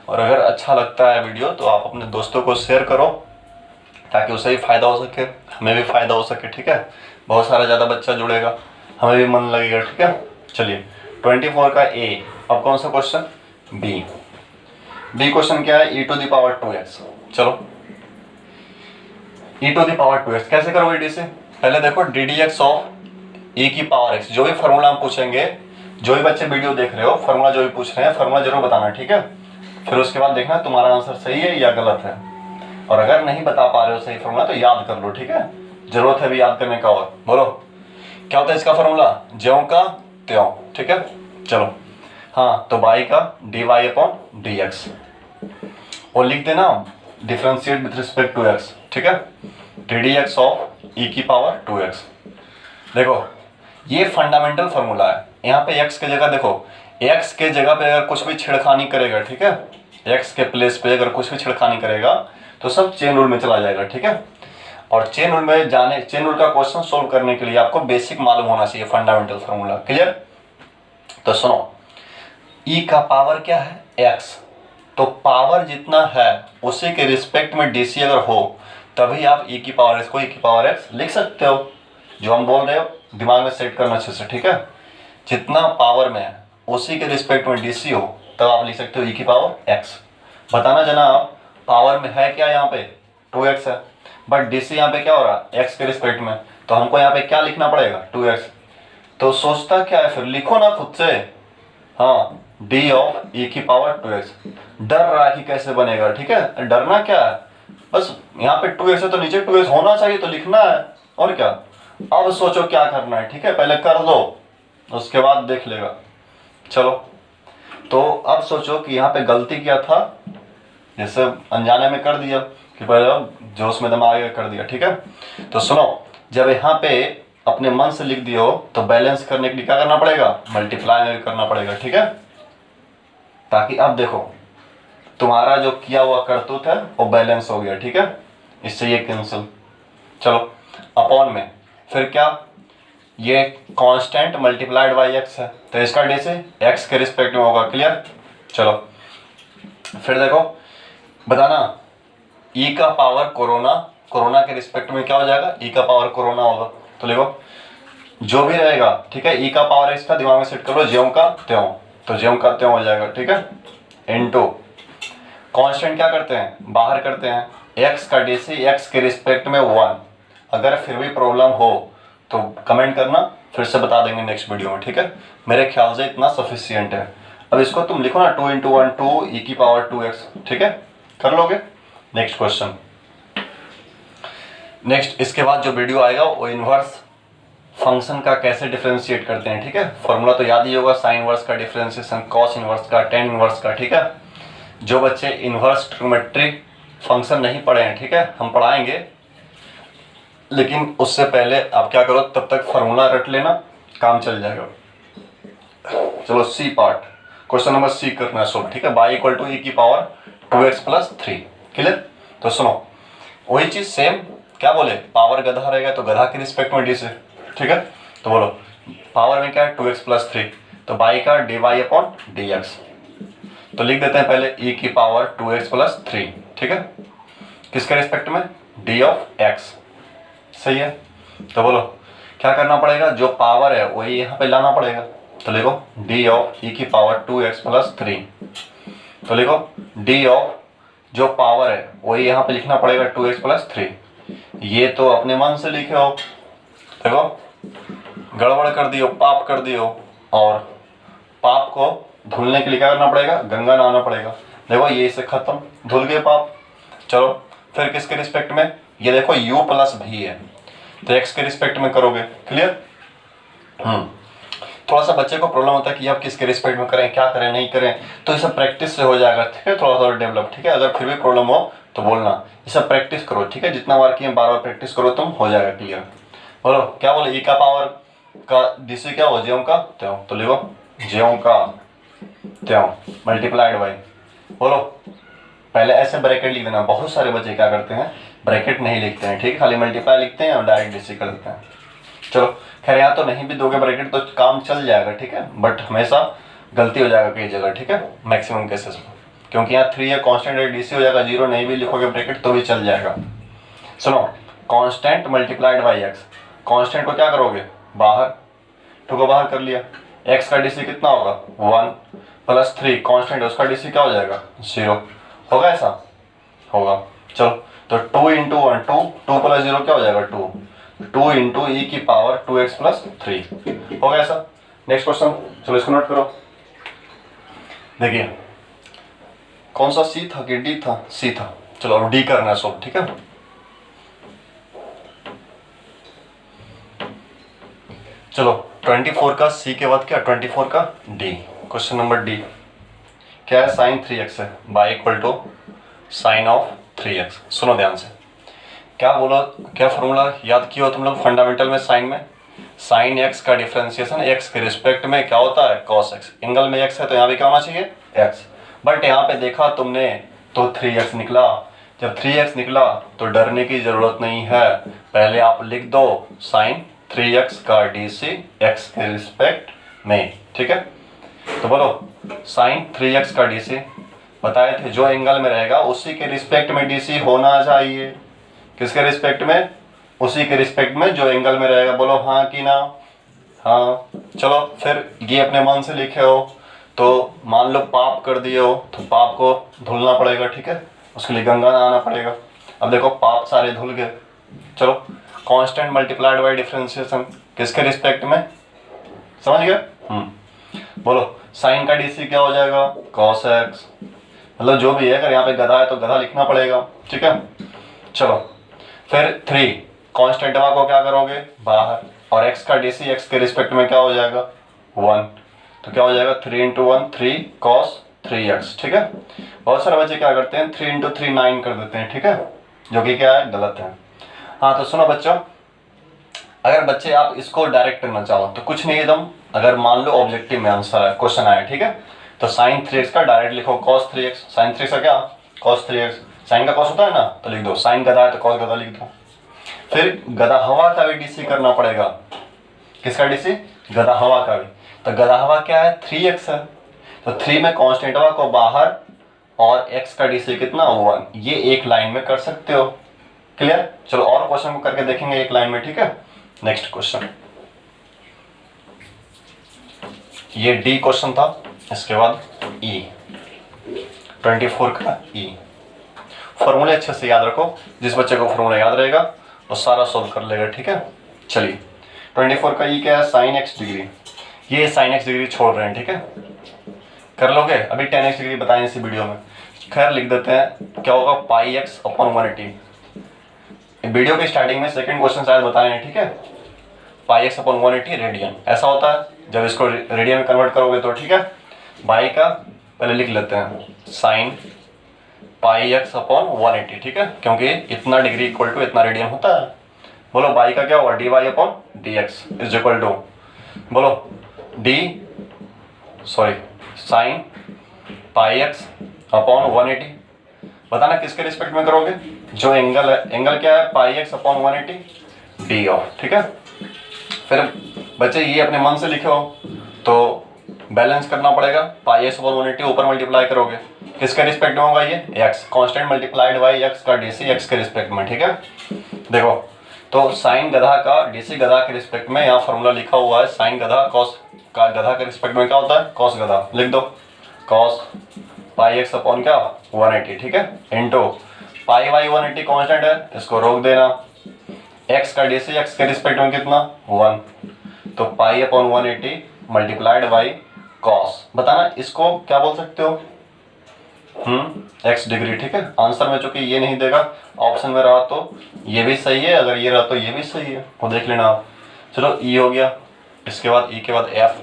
और अगर अच्छा लगता है वीडियो तो आप अपने दोस्तों को शेयर करो ताकि उसे भी फायदा हो सके, हमें भी फायदा हो सके, ठीक है, बहुत सारा ज़्यादा बच्चा जुड़ेगा, हमें भी मन लगेगा, ठीक है। चलिए 24 का ए, अब कौन सा क्वेश्चन बी क्वेश्चन क्या है e⁻²x, चलो e⁻²x कैसे करोगे डी से, पहले देखो ddx ऑफ e की पावर x, जो भी फार्मूला हम पूछेंगे, जो भी बच्चे वीडियो देख रहे हो फार्मूला जो भी पूछ रहे हैं फार्मूला जरूर बताना, ठीक है। फिर उसके बाद देखना तुम्हारा आंसर सही है या गलत है, और अगर नहीं बता पा रहे हो सही फॉर्मूला तो याद कर लो, ठीक है, जरूरत है भी याद करने का। और बोलो क्या होता है इसका फॉर्मूला, ज्यों का त्यों, ठीक है। चलो हाँ, तो y का dy अपॉन dx, और लिख देना differentiate with respect to x, ठीक है, ddx ऑफ e की पावर 2x। देखो ये फंडामेंटल फॉर्मूला है, यहाँ पे x के जगह देखो, x के जगह पे अगर कुछ भी छेड़खानी करेगा, ठीक है, x के प्लेस पे अगर कुछ भी छेड़खानी करेगा तो सब चेन रूल में चला जाएगा, ठीक है। और चेन रूल में जाने, चेन रूल का क्वेश्चन सोल्व करने के लिए आपको बेसिक मालूम होना चाहिए, फंडामेंटल फॉर्मूला, क्लियर। तो सुनो, e का पावर क्या है x, तो पावर जितना है उसी के रिस्पेक्ट में dc अगर हो तभी आप e की पावर x को e की पावर x लिख सकते हो। जो हम बोल रहे हो दिमाग में सेट करना अच्छे से, ठीक है, जितना पावर में है उसी के रिस्पेक्ट में dc हो तब आप लिख सकते हो e की पावर x। बताना जनाब पावर में है क्या, यहाँ पे 2x है, बट dc यहाँ पे क्या हो रहा है x के रिस्पेक्ट में, तो हमको यहाँ पे क्या लिखना पड़ेगा 2x। तो सोचता क्या है, फिर लिखो ना खुद से, हाँ d ऑफ e की पावर 2x। डर रहा है कि कैसे बनेगा, ठीक है, डरना क्या है, बस यहाँ पे 2x है तो नीचे 2x होना चाहिए तो लिखना है, और क्या। अब सोचो क्या करना है, ठीक है, पहले कर दो उसके बाद देख लेगा। चलो तो अब सोचो कि यहाँ पे गलती क्या था, जैसे अनजाने में कर दिया कि पहले जोश में दिमाग कर दिया, ठीक है। तो सुनो, जब यहाँ पे अपने मन से लिख दियो तो बैलेंस करने के लिए क्या करना पड़ेगा, मल्टीप्लाई में करना पड़ेगा, ठीक है, ताकि अब देखो तुम्हारा जो किया हुआ करतूत है वो बैलेंस हो गया, ठीक है, इससे ये कैंसिल। चलो अपॉन में फिर क्या, ये कांस्टेंट मल्टीप्लाइड बाई x है तो इसका डी से x के रिस्पेक्ट में होगा, क्लियर। चलो फिर देखो बताना e का पावर कोरोना, कोरोना के रिस्पेक्ट में क्या हो जाएगा, e का पावर कोरोना होगा। तो देखो जो भी रहेगा, ठीक है, e का पावर x का दिमाग में सेट कर लो, ज्यों का त्यों, तो ज्यों का त्यों हो जाएगा, ठीक है, इनटू कांस्टेंट क्या करते हैं बाहर करते हैं, x का dc x के रिस्पेक्ट में 1। अगर फिर भी प्रॉब्लम हो तो कमेंट करना, फिर से बता देंगे नेक्स्ट वीडियो में, ठीक है, मेरे ख्याल से इतना सफिशियंट है। अब इसको तुम लिखो ना 2 × 1 2 e की पावर 2x, ठीक है, कर लोगे। नेक्स्ट क्वेश्चन, नेक्स्ट इसके बाद जो वीडियो आएगा वो इनवर्स फंक्शन का कैसे डिफरेंशिएट करते हैं, ठीक है, फॉर्मूला तो याद ही होगा, साइन इनवर्स का डिफरेंशिएशन, कॉस इनवर्स का, टेन इनवर्स का, ठीक है। जो बच्चे इनवर्स ट्रिग्नोमेट्रिक फंक्शन नहीं पढ़े हैं, ठीक है, हम पढ़ाएंगे, लेकिन उससे पहले आप क्या करो, तब तक फार्मूला रट लेना, काम चल जाएगा। चलो C part, question number C करना है सोल्व, ठीक है, y इक्वल टू e की पावर 2x प्लस 3, क्लियर। तो सुनो वही चीज सेम, क्या बोले, पावर गधा रहेगा तो गधा के रिस्पेक्ट में डी से, ठीक है, तो बोलो पावर में क्या है 2x प्लस 3, तो y का dy अपॉन dx, तो लिख देते हैं पहले e की पावर 2x प्लस 3, ठीक है, किसके रिस्पेक्ट में, d ऑफ x, सही है। तो बोलो क्या करना पड़ेगा, जो पावर है वही यहाँ पे लाना पड़ेगा, तो लिखो d ऑफ e की पावर 2x प्लस 3, तो लिखो d ऑफ जो पावर है वही यहाँ पे लिखना पड़ेगा 2x प्लस 3। ये तो अपने मन से लिखे हो, देखो गड़बड़ कर दियो, पाप कर दियो, और पाप को धुलने के लिए क्या करना पड़ेगा, गंगा नहाना पड़ेगा। देखो ये इससे खत्म, धुल गए पाप। चलो फिर किसके रिस्पेक्ट में, ये देखो u प्लस भी है तो x के रिस्पेक्ट में करोगे, क्लियर। थोड़ा सा बच्चे को प्रॉब्लम होता है कि आप किसके रिस्पेक्ट में करें, क्या करें नहीं करें, तो ये सब प्रैक्टिस से हो जाएगा, ठीक है, थोड़ा थोड़ा डेवलप, ठीक है। अगर फिर भी प्रॉब्लम हो तो बोलना, ये सब प्रैक्टिस करो, ठीक है, जितना बार किए बार बार प्रैक्टिस करो तुम, हो जाएगा क्लियर। बोलो क्या बोले, e का पावर का dc क्या हो, ज्यों का त्यों, तो लिखो ज्यों का त्यों मल्टीप्लाइड बाई, बोलो पहले ऐसे ब्रैकेट लिख देना। बहुत सारे बच्चे क्या करते हैं ब्रैकेट नहीं लिखते हैं, ठीक है, खाली मल्टीप्लाई लिखते हैं और डायरेक्ट dc कर देते हैं। चलो खैर यहाँ तो नहीं भी दोगे ब्रैकेट तो काम चल जाएगा, ठीक है, बट हमेशा गलती हो जाएगा कई जगह, ठीक है, मैक्सिमम केसेस में, क्योंकि यहाँ 3 है कांस्टेंट है, dc हो जाएगा 0, नहीं भी लिखोगे ब्रैकेट तो भी चल जाएगा। सुनो constant multiplied by x, constant को क्या करोगे बाहर, 2 को बाहर कर लिया, x का dc कितना होगा 1 प्लस 3 कांस्टेंट है उसका dc क्या हो जाएगा 0, होगा ऐसा, होगा। चलो तो 2 × 1 2, 2 प्लस 0 क्या हो जाएगा 2, 2 × e की पावर 2x प्लस 3, हो गया ऐसा। नेक्स्ट क्वेश्चन, चलो इसको नोट करो। देखिए कौन सा सी था कि डी था? सी था। चलो अब डी करना है सॉल्व, ठीक है। चलो 24 का सी के बाद क्या 24 का डी। क्वेश्चन नंबर डी क्या है? साइन 3x है y equal to sine of 3x। सुनो ध्यान से, क्या बोला, क्या फॉर्मूला याद किया हो तुम लोग फंडामेंटल में? साइन में साइन x का डिफरेंशिएशन x के रिस्पेक्ट में क्या होता है? cos x। एंगल में x है तो यहाँ पे क्या होना चाहिए? x। बट यहाँ पे देखा तुमने तो 3x निकला। जब 3x निकला तो डरने की जरूरत नहीं है, पहले आप लिख दो साइन 3x का DC x के रिस्पेक्ट में, ठीक है। तो बोलो साइन 3x का DC बताए थे जो एंगल में रहेगा उसी के रिस्पेक्ट में DC होना चाहिए। किसके रिस्पेक्ट में? उसी के रिस्पेक्ट में जो एंगल में रहेगा। बोलो हाँ कि ना? हाँ। चलो फिर ये अपने मन से लिखे हो तो मान लो पाप कर दिए हो तो पाप को धुलना पड़ेगा, ठीक है। उसके लिए गंगा नहाना पड़ेगा। अब देखो पाप सारे धुल गए। चलो कांस्टेंट मल्टीप्लाइड बाय डिफरेंशिएशन किसके रिस्पेक्ट में? समझ गए? बोलो साइन का DC क्या हो जाएगा? cos x। मतलब जो भी है, अगर यहाँ पे गधा है तो गधा लिखना पड़ेगा, ठीक है। चलो फिर 3 कांस्टेंट को क्या करोगे? बाहर। और x का DC x के रिस्पेक्ट में क्या हो जाएगा? 1। तो क्या हो जाएगा? 3 इंटू 1 3 cos 3x, ठीक है। बहुत सारे बच्चे क्या करते हैं 3 इंटू 3 9 कर देते हैं, ठीक है, जो कि क्या है? गलत है। हाँ तो सुनो बच्चों, अगर बच्चे आप इसको डायरेक्ट करना चाहो तो कुछ नहीं, एकदम अगर मान लो ऑब्जेक्टिव में आंसर है, क्वेश्चन आया, ठीक है, तो साइन 3x का डायरेक्ट लिखो cos 3x। साइन 3x का क्या? cos 3x। साइन का cos होता है ना, तो लिख दो। साइन गधा है तो cos गधा लिख दो। फिर गधा हवा का भी DC करना पड़ेगा। किसका DC? गधा हवा का भी। तो गधा हवा क्या है? 3x है। तो 3 में कांस्टेंट हवा को बाहर और x का DC कितना? 1। ये एक लाइन में कर सकते हो। क्लियर? चलो और क्वेश्चन को करके देखेंगे एक लाइन में, ठीक है। नेक्स्ट क्वेश्चन, ये डी क्वेश्चन था। इसके बाद E 24 का E। फॉर्मूले अच्छे से याद रखो, जिस बच्चे को फॉर्मूला याद रहेगा वो सारा सोल्व कर लेगा, ठीक है। चलिए 24 का E क्या है? Sine x degree. ये साइन x डिग्री छोड़ रहे हैं, ठीक है, कर लोगे। अभी 10x डिग्री बताएं इसी वीडियो में। खैर लिख देते हैं, क्या होगा? पाई x अपॉन 180। वीडियो के स्टार्टिंग में सेकंड क्वेश्चन शायद बताए हैं, ठीक है। पाई x अपॉन 180 रेडियन ऐसा होता है। जब इसको रेडियन में कन्वर्ट करोगे तो, ठीक है, बाई का पहले लिख लेते हैं साइन पाई x अपॉन 180, ठीक है, क्योंकि इतना डिग्री इक्वल टू इतना रेडियन होता है। बोलो बाई का क्या होगा? D Y upon D x is equal to, बोलो साइन पाई x अपॉन 180। बताना किसके रिस्पेक्ट में करोगे? जो एंगल है, एंगल क्या है? पाई x अपॉन 180 डी ऑफ, ठीक है। फिर बच्चे ये अपने मन से लिखे हो तो बैलेंस करना पड़ेगा। पाई x अपॉन 180 ऊपर मल्टीप्लाई करोगे, किसके रिस्पेक्ट में होगा? ये x constant multiplied by x का DC x के रिस्पेक्ट में, ठीक है। देखो तो साइन गधा का DC गधा के रिस्पेक्ट में यहाँ फॉर्मूला लिखा हुआ है। साइन गधा कॉस का गधा के रिस्पेक्ट में क्या होता है? कॉस गधा लिख दो। कॉस पाई x अपॉन क्या? 180, ठीक है, इंटू पाई वाई 180 कांस्टेंट है, इसको रोक देना। x का DC x के रिस्पेक्ट में कितना? 1। तो pi upon 180 multiplied by cos. बताना इसको क्या बोल सकते हो? x डिग्री, ठीक है। आंसर में चूंकि ये नहीं देगा, ऑप्शन में रहा तो ये भी सही है, अगर ये रहा तो ये भी सही है, वो देख लेना आप। चलो E हो गया। इसके बाद E के बाद F।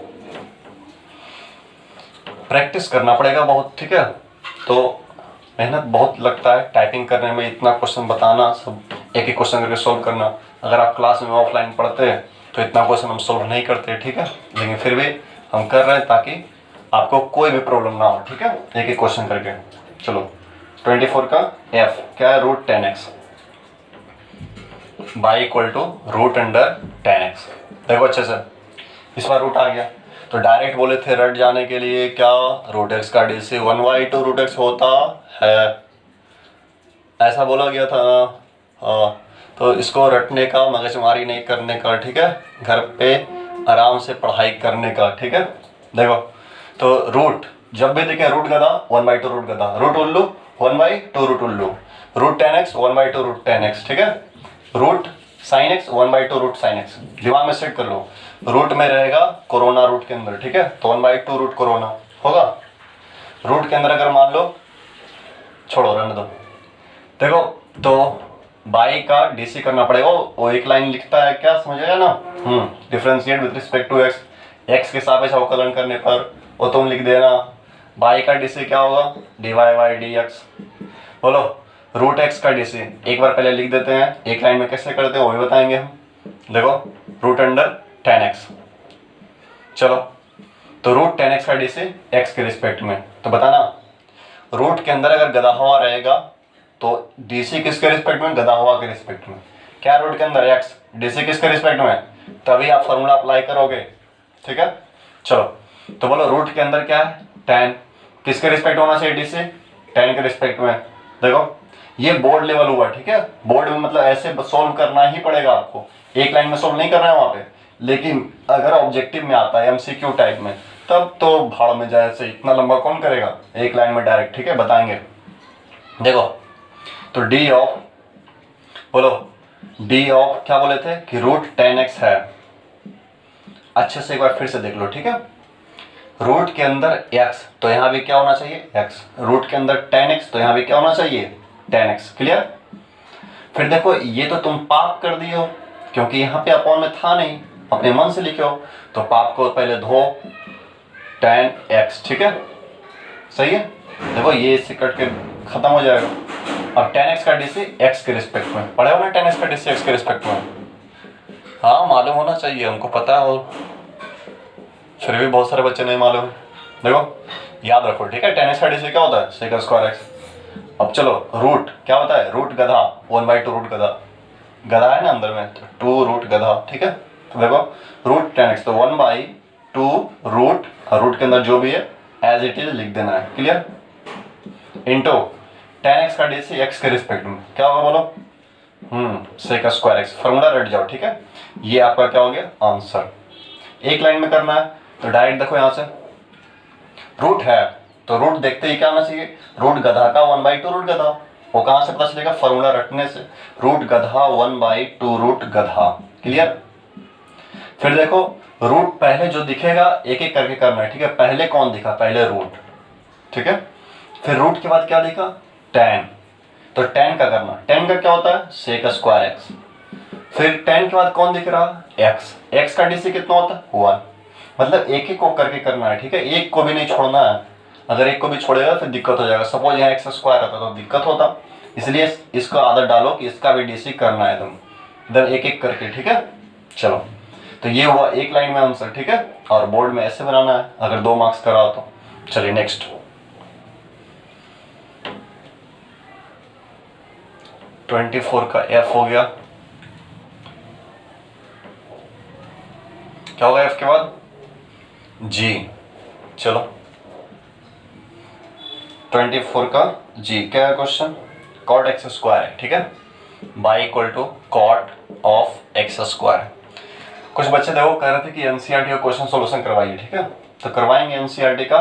प्रैक्टिस करना पड़ेगा बहुत, ठीक है। तो मेहनत बहुत लगता है टाइपिंग करने में, इतना क्वेश्चन बताना, सब एक एक क्वेश्चन करके सोल्व करना। अगर आप क्लास में ऑफलाइन पढ़ते हैं तो इतना क्वेश्चन हम सोल्व नहीं करते, ठीक है, लेकिन फिर भी हम कर रहे हैं ताकि आपको कोई भी प्रॉब्लम ना हो, ठीक है, एक एक क्वेश्चन करके। चलो 24 का F क्या है? Root 10x y equal to root under 10x। देखो अच्छे से, इस बार रूट आ गया तो डायरेक्ट बोले थे रट जाने के लिए क्या? रूट x का DC 1/2 रूट x होता है, ऐसा बोला गया था। हाँ, तो इसको रटने का, मगजमारी नहीं करने का, ठीक है, घर पे आराम से पढ़ाई करने का, ठीक है। देखो तो रूट जब भी देखें रूट गधा 1/2 रूट गधा, रूट उल्लू 1/2 रूट उल्लू, रूट 10x 1/2 रूट 10x, ठीक है। Root sine x 1/2 root sine x। दिमाग में सेट कर लो, रूट में रहेगा कोरोना रूट के अंदर, ठीक है, तो 1/2 रूट कोरोना होगा। रूट के अंदर अगर मान लो छोड़ो रहने दो। देखो तो बाई का डीसी करना पड़ेगा, वो एक लाइन लिखता है क्या, समझ आया ना। Differentiate with respect to x, x के सापेक्ष अवकलन करने पर वो तुम लिख देना बाई का डीसी क्या होगा, d y by d x. बोलो रूट एक्स का डीसी एक बार पहले लिख देते हैं, एक लाइन में कैसे करते हैं वो भी बताएंगे हम। देखो रूट अंडर टेन एक्स, चलो तो रूट टेन एक्स का डीसी एक्स के रिस्पेक्ट में, तो बताना रूट के अंदर अगर गधा हुआ रहेगा तो डीसी किसके रिस्पेक्ट में, गधा हुआ के रिस्पेक्ट में। क्या रूट के अंदर एक्स, डीसी किसके रिस्पेक्ट में, तभी आप फॉर्मूला अप्लाई करोगे, ठीक है। चलो तो बोलो रूट के अंदर क्या है, टेन, किसके रिस्पेक्ट होना चाहिए डीसी, टेन के रिस्पेक्ट में। देखो ये बोर्ड लेवल हुआ, ठीक है, बोर्ड में मतलब ऐसे सोल्व करना ही पड़ेगा आपको, एक लाइन में सोल्व नहीं करना है वहाँ पे। लेकिन अगर ऑब्जेक्टिव में आता है एमसीक्यू टाइप में, तब तो भाड़ में जाए से इतना लंबा कौन करेगा, एक लाइन में डायरेक्ट, ठीक है, बताएंगे। देखो तो डी ऑफ, बोलो डी ऑफ क्या बोले थे कि रूट टेन एक्स है, अच्छे से एक बार फिर से देख लो, ठीक है। रूट के अंदर x तो यहाँ भी क्या होना चाहिए x, रूट के अंदर टेन एक्स तो यहाँ भी क्या होना चाहिए टेन एक्स, क्लियर। फिर देखो ये तो तुम पाप कर दिए हो क्योंकि यहाँ पे अपॉन में था नहीं, अपने मन से लिखे हो, तो पाप को पहले धो टेन एक्स, ठीक है, सही है। देखो ये इससे कट के खत्म हो जाएगा। अब टेन एक्स का डीसी एक्स के रिस्पेक्ट में, पढ़े हो ना टेन एक्स का डीसी एक्स के रिस्पेक्ट में, हाँ मालूम होना चाहिए, हमको पता है, और फिर भी बहुत सारे बच्चे नहीं मालूम। देखो याद रखो, ठीक है, टेन एक्स का डीसी क्या होता है सेक स्क्वायर एक्स। अब चलो रूट क्या होता है, रूट गधा, 1/2 रूट गधा, गधा है ना अंदर में, तो 2 रूट गधा, ठीक है। तो देखो रूट टेन एक्स तो 1/2 रूट, रूट के अंदर जो भी है एज इट इज लिख देना है, क्लियर, इंटू टेन एक्स का डीसी एक्स के रिस्पेक्ट में क्या होगा बोलो, सेक स्क्वायर एक्स, फॉर्मूला रट जाओ, ठीक है। ये आपका क्या हो गया आंसर, एक लाइन में करना है तो डायरेक्ट देखो यहाँ से रूट है तो रूट देखते ही क्या होना चाहिए, रूट गधा का 1/2 रूट गधा, वो कहाँ से पता चलेगा, फॉर्मूला रटने से, रूट गधा 1/2 रूट गधा, क्लियर। फिर देखो रूट पहले जो दिखेगा एक एक करके करना है, ठीक है, पहले कौन दिखा, पहले रूट, ठीक है, फिर रूट के बाद क्या दिखा टेन, तो टेन का करना, टेन का क्या होता है सेक स्क्वायर एक्स, फिर टेन के बाद कौन दिख रहा एक्स, एक्स का डीसी कितना होता है 1, मतलब एक एक को करके करना है, ठीक है, एक को भी नहीं छोड़ना है, अगर एक को भी छोड़ेगा फिर दिक्कत हो जाएगा, सपोज यहाँ एक्स स्क्वायर आता तो दिक्कत होता, इसलिए इसको आदत डालो कि इसका भी डीसी करना है एकदम एक एक करके, ठीक है। चलो तो ये हुआ एक लाइन में आंसर, ठीक है, और बोर्ड में ऐसे बनाना है अगर 2 मार्क्स कराओ तो। चलिए नेक्स्ट, 24 का एफ हो गया, क्या होगा एफ के बाद जी, चलो 24 का जी क्या है क्वेश्चन, कॉट एक्स स्क्वायर है, ठीक है, y equal to cot of x square. कुछ बच्चे देखो कह रहे थे कि एनसीईआरटी का क्वेश्चन सॉल्यूशन करवाइए, ठीक है, तो करवाएंगे एनसीईआरटी का।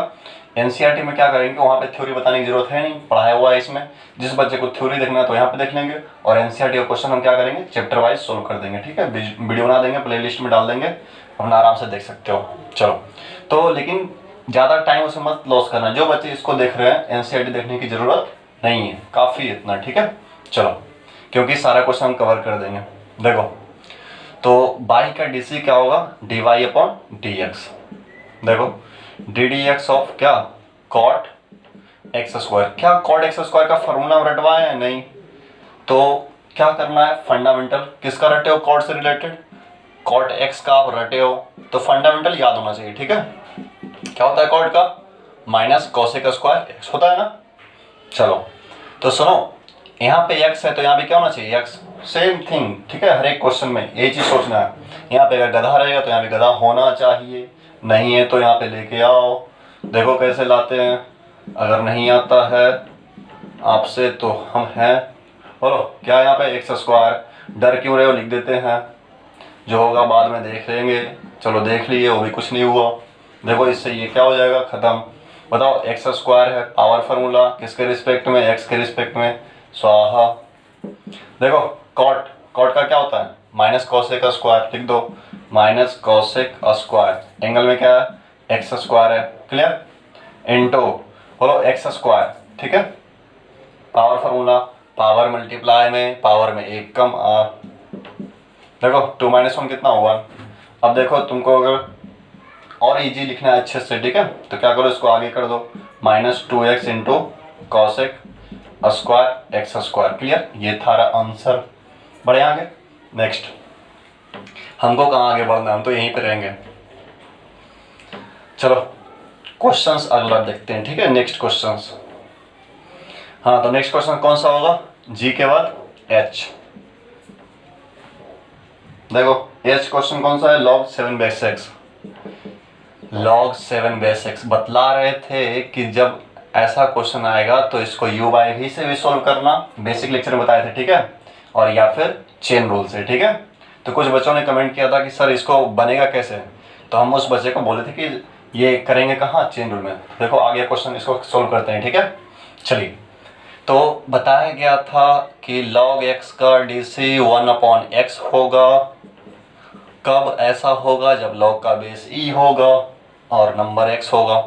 एनसीईआरटी में क्या करेंगे, वहाँ पे थ्योरी बताने की जरूरत है नहीं, पढ़ाया हुआ है इसमें, जिस बच्चे को थ्योरी देखना है तो यहाँ पे देख लेंगे, और एनसीईआरटी का क्वेश्चन हम क्या करेंगे चैप्टर वाइज सोल्व कर देंगे, ठीक है, वीडियो बना देंगे, प्ले लिस्ट में डाल देंगे, अपना आराम से देख सकते हो। चलो तो लेकिन ज़्यादा टाइम उसे मत लॉस करना, जो बच्चे इसको देख रहे हैं एनसीईआरटी देखने की ज़रूरत नहीं है, काफ़ी इतना, ठीक है। चलो क्योंकि सारा क्वेश्चन हम कवर कर देंगे। देखो तो बाई का डीसी क्या होगा, d Y upon D x, देखो डी डी एक्स ऑफ क्या कॉट एक्स स्क्वायर, क्या कॉट एक्स स्क्वायर का फॉर्मूला रटवाए है नहीं, तो क्या करना है फंडामेंटल, किसका रटे हो कॉट से रिलेटेड, कॉट एक्स का आप रटे हो तो फंडामेंटल याद होना चाहिए, ठीक है, क्या होता है कॉट का माइनस कॉसेक स्क्वायर एक्स होता है ना। चलो तो सुनो यहाँ पे x है तो यहाँ पे क्या होना चाहिए x, सेम थिंग, ठीक है, हर एक क्वेश्चन में यही चीज़ सोचना है, यहाँ पे अगर गधा रहेगा तो यहाँ पे गधा होना चाहिए, नहीं है तो यहाँ पे लेके आओ, देखो कैसे लाते हैं, अगर नहीं आता है आपसे तो हम हैं, बोलो क्या यहाँ पे एक्स स्क्वायर, डर क्यों रहे हो, लिख देते हैं, जो होगा बाद में देख लेंगे, चलो देख लिए वो भी कुछ नहीं हुआ, देखो इससे ये क्या हो जाएगा खत्म। बताओ एक्स स्क्वायर है पावर फार्मूला किसके रिस्पेक्ट में, एक्स के रिस्पेक्ट में, स्वाहा। देखो कॉट, कॉट का क्या होता है माइनस कॉसेक स्क्वायर, लिख दो माइनस कॉसेक स्क्वायर, एंगल में क्या है एक्स स्क्वायर है, क्लियर, इंटू बोलो एक्स स्क्वायर, ठीक है, पावर फार्मूला, पावर मल्टीप्लाई में पावर में एक कम देखो 2 - 1 कितना 1। अब देखो तुमको अगर और इजी लिखना है अच्छे से, ठीक है, तो क्या करो इसको आगे कर दो, -2x into cosec square x square. Clear, ये थारा आंसर। बढ़े आगे। नेक्स्ट, हमको कहाँ आगे बढ़ना है, हम तो यहीं पे रहेंगे। चलो क्वेश्चंस अगला देखते हैं, ठीक है, नेक्स्ट क्वेश्चंस। हाँ, तो नेक्स्ट क्वेश्चन कौन सा होगा, जी के बाद एच। देखो एच क्वेश्चन कौन सा है, log 7/x। log 7/x बतला रहे थे कि जब ऐसा क्वेश्चन आएगा तो इसको u/v से भी सोल्व करना, बेसिक लेक्चर में बताए थे, ठीक है, और या फिर चेन रूल से, ठीक है। तो कुछ बच्चों ने कमेंट किया था कि सर इसको बनेगा कैसे, तो हम उस बच्चे को बोले थे कि ये करेंगे कहाँ, चेन रूल में। देखो आगे क्वेश्चन, इसको सोल्व करते हैं, ठीक है। चलिए, तो बताया गया था कि log x का DC 1/x होगा। कब ऐसा होगा, जब log का बेस e होगा और नंबर x होगा।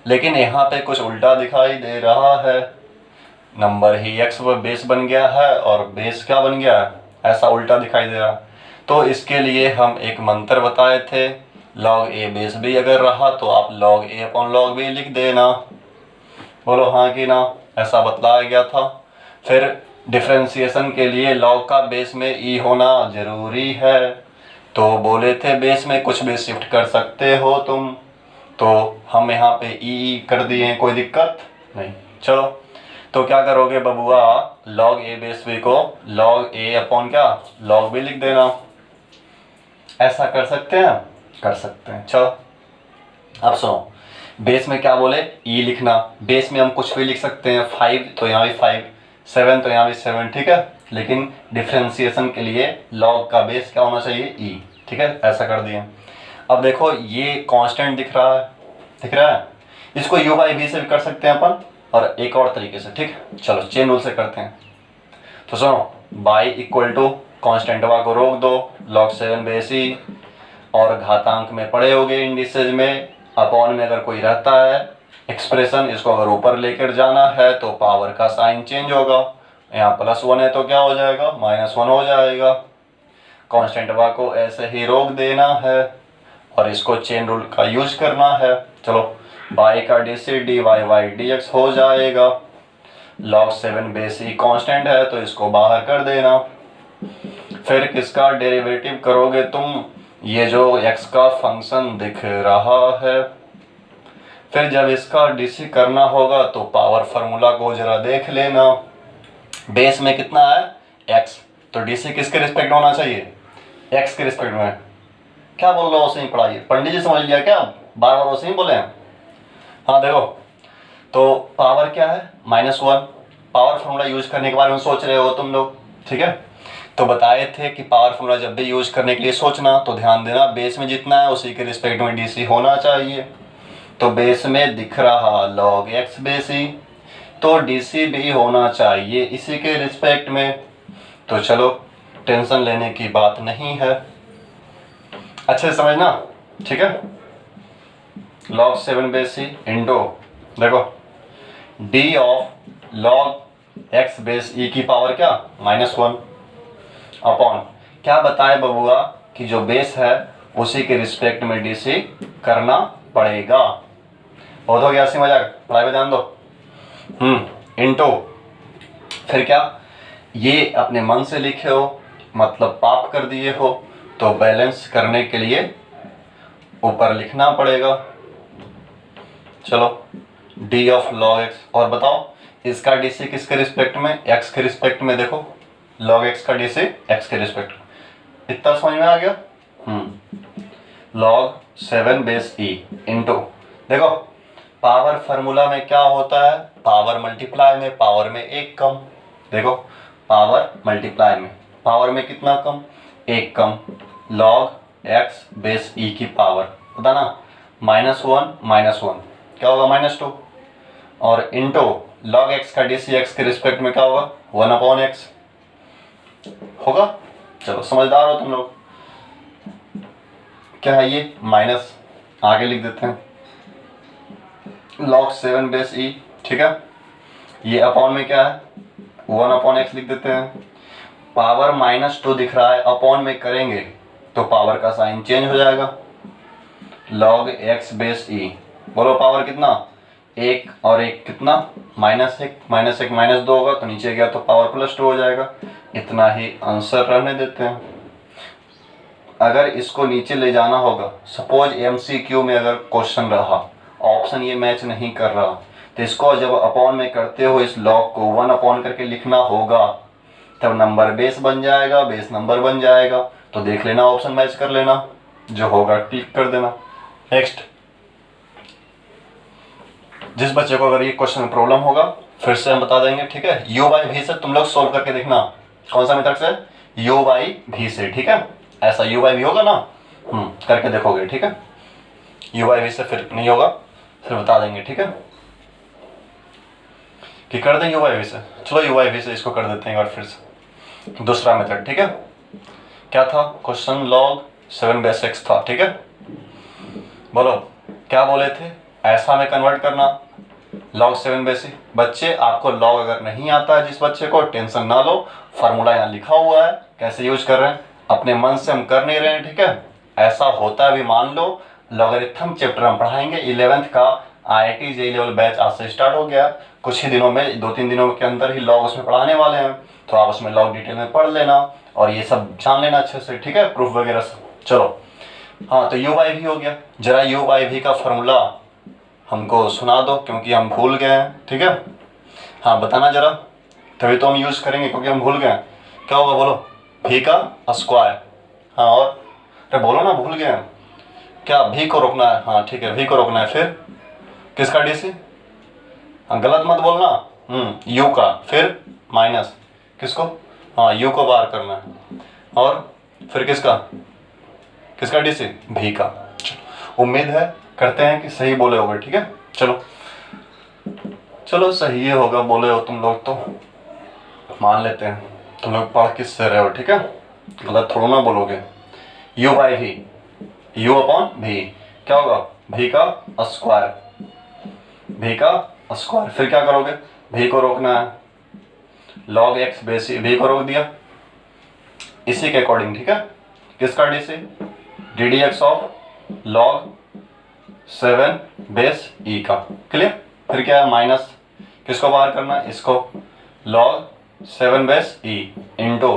लेकिन यहाँ पे कुछ उल्टा दिखाई दे रहा है, नंबर ही x बेस बन गया है और बेस क्या बन गया है, ऐसा उल्टा दिखाई दे रहा। तो इसके लिए हम एक मंत्र बताए थे, log a बेस b अगर रहा तो आप log a/log b लिख देना। बोलो हाँ कि ना, ऐसा बतलाया गया था। फिर डिफ्रेंसिएशन के लिए log का बेस में e होना ज़रूरी है, तो बोले थे बेस में कुछ भी शिफ्ट कर सकते हो तुम, तो हम यहाँ पे ई कर दिए हैं, कोई दिक्कत नहीं। चलो, तो क्या करोगे बबुआ, log a बेस b को log a/ क्या log b लिख देना। ऐसा कर सकते हैं, कर सकते हैं। चलो अब सुनो, बेस में क्या बोले, ई लिखना। बेस में हम कुछ भी लिख सकते हैं, 5 तो यहाँ भी 5, 7 तो यहाँ भी 7, ठीक है। लेकिन डिफ्रेंसिएशन के लिए log का बेस क्या होना चाहिए, ई, ठीक है। ऐसा कर दिए। अब देखो ये कांस्टेंट दिख रहा है, दिख रहा है, इसको u/v से भी कर सकते हैं अपन, और एक और तरीके से, ठीक है। चलो चेन रूल से करते हैं। तो सुनो, बाई इक्वल टू कांस्टेंट को रोक दो, log 7/e, और घातांक में पड़े होगे इंडिसेज में, अपॉन में अगर कोई रहता है एक्सप्रेशन, इसको अगर ऊपर लेकर जाना है तो पावर का साइन चेंज होगा। यहाँ +1 है तो क्या हो जाएगा, -1 हो जाएगा। कांस्टेंट को ऐसे ही रोक देना है और इसको चेन रूल का यूज करना है। चलो, बाई का DC dy/dx हो जाएगा। log 7/e कांस्टेंट है तो इसको बाहर कर देना। फिर किसका डेरिवेटिव करोगे तुम, ये जो x का फंक्शन दिख रहा है। फिर जब इसका DC करना होगा तो पावर फार्मूला को जरा देख लेना। बेस में कितना है, x, तो DC किसके रिस्पेक्ट होना चाहिए, x के रिस्पेक्ट में। क्या बोल रहे हो, उसे ही पढ़ाइए, पंडित जी समझ लिया क्या, बार बार उसे ही बोले हैं। हाँ देखो, तो पावर क्या है, -1। पावर फार्मूला यूज करने के बारे में सोच रहे हो तुम लोग, ठीक है। तो बताए थे कि पावर फार्मूला जब भी यूज करने के लिए सोचना तो ध्यान देना, बेस में जितना है उसी के रिस्पेक्ट में DC होना चाहिए। तो बेस में दिख रहा log x/e, तो DC भी होना चाहिए इसी के रिस्पेक्ट में। तो चलो, टेंशन लेने की बात नहीं है, अच्छे से समझना, ठीक है। log 7/e इंटू, देखो d ऑफ log x/e की पावर क्या, -1, अपॉन क्या बताए बबुआ कि जो बेस है उसी के रिस्पेक्ट में DC करना पड़ेगा। बहुत हो गया ऐसी मजाक, पढ़ाई पे ध्यान दो। इंटू, फिर क्या, ये अपने मन से लिखे हो, मतलब पाप कर दिए हो, तो बैलेंस करने के लिए ऊपर लिखना पड़ेगा। चलो, d ऑफ log x, और बताओ इसका DC किसके रिस्पेक्ट में, x के रिस्पेक्ट में। देखो log x का DC x के रिस्पेक्ट, इतना समझ में आ गया। log 7/e इंटू, देखो पावर फार्मूला में क्या होता है, पावर मल्टीप्लाई में पावर में एक कम। देखो पावर मल्टीप्लाई में पावर में कितना कम, एक कम, log x/e की पावर, पता ना, -1 क्या होगा, -2, और इंटू log x का DC x के रिस्पेक्ट में क्या होगा, 1/x होगा। चलो समझदार हो तुम लोग। क्या है ये, माइनस, आगे लिख देते हैं log 7/e, ठीक है। ये अपॉन में क्या है, 1/x लिख देते हैं। पावर -2 दिख रहा है, अपॉन में करेंगे तो पावर का साइन चेंज हो जाएगा, log x बेस ई। बोलो पावर कितना, 1 और 1 कितना, -1, -1 -2 होगा तो नीचे गया तो पावर +2 हो जाएगा। इतना ही आंसर रहने देते हैं। अगर इसको नीचे ले जाना होगा, सपोज MCQ में अगर क्वेश्चन रहा, ऑप्शन ये मैच नहीं कर रहा, तो इसको जब अपॉन में करते हो इस लॉग को 1 करके लिखना होगा, तब नंबर बेस बन जाएगा, बेस नंबर बन जाएगा। तो देख लेना, ऑप्शन मैच कर लेना, जो होगा क्लिक कर देना। नेक्स्ट, जिस बच्चे को अगर ये क्वेश्चन में प्रॉब्लम होगा फिर से हम बता देंगे, ठीक है। u/v से तुम लोग सोल्व करके देखना। कौन सा मेथड से, u/v से, ठीक है। ऐसा u/v होगा ना, करके देखोगे, ठीक है। u/v से फिर नहीं होगा, फिर बता देंगे, ठीक है, कि कर दें u/v से। चलो u/v से इसको कर देते हैं और फिर से दूसरा मेथड, ठीक है। क्या था क्वेश्चन, log 7/x था, ठीक है। बोलो क्या बोले थे, ऐसा में कन्वर्ट करना, log 7/e। बच्चे आपको log अगर नहीं आता है, जिस बच्चे को, टेंशन ना लो, फार्मूला यहाँ लिखा हुआ है, कैसे यूज कर रहे हैं अपने मन से हम कर नहीं रहे हैं, ठीक है। ऐसा होता है भी, मान लो लॉगरिथम चैप्टर हम पढ़ाएंगे, 11th का IIT JEE लेवल बैच आज से स्टार्ट हो गया। कुछ ही दिनों में, 2-3 दिनों के अंदर ही लॉग उसमें पढ़ाने वाले हैं, तो आप उसमें लॉग डिटेल में पढ़ लेना और ये सब जान लेना अच्छे से, ठीक है, प्रूफ वगैरह सब। चलो हाँ, तो u/v हो गया। जरा u/v का फॉर्मूला हमको सुना दो, क्योंकि हम भूल गए हैं, ठीक है। हाँ बताना जरा, तभी तो हम यूज करेंगे, क्योंकि हम भूल गए हैं। क्या होगा बोलो, v का स्क्वायर। हाँ और, अरे बोलो ना, भूल गए हैं क्या, v को रोकना है, हाँ ठीक है, v को रोकना है, फिर किसका DC, हाँ गलत मत बोलना, u का, फिर माइनस किसको, हाँ u को बाहर करना है, और फिर किसका DC, v का। उम्मीद है, करते हैं कि सही बोले होगे, ठीक है। चलो चलो, सही ही होगा, बोले हो तुम लोग तो मान लेते हैं, तुम लोग पढ़ किससे रहे हो, ठीक है, गलत थोड़ा ना बोलोगे। u/v, u/v क्या होगा, v का स्क्वायर, v का स्क्वायर। फिर क्या करोगे, v को रोकना है, log x बेस ई, v को रोक दिया इसी के अकॉर्डिंग, ठीक है। किसका DC, ddx of log 7/e का, क्लियर। फिर क्या है, माइनस किसको बाहर करना है, इसको, log 7/e इंटू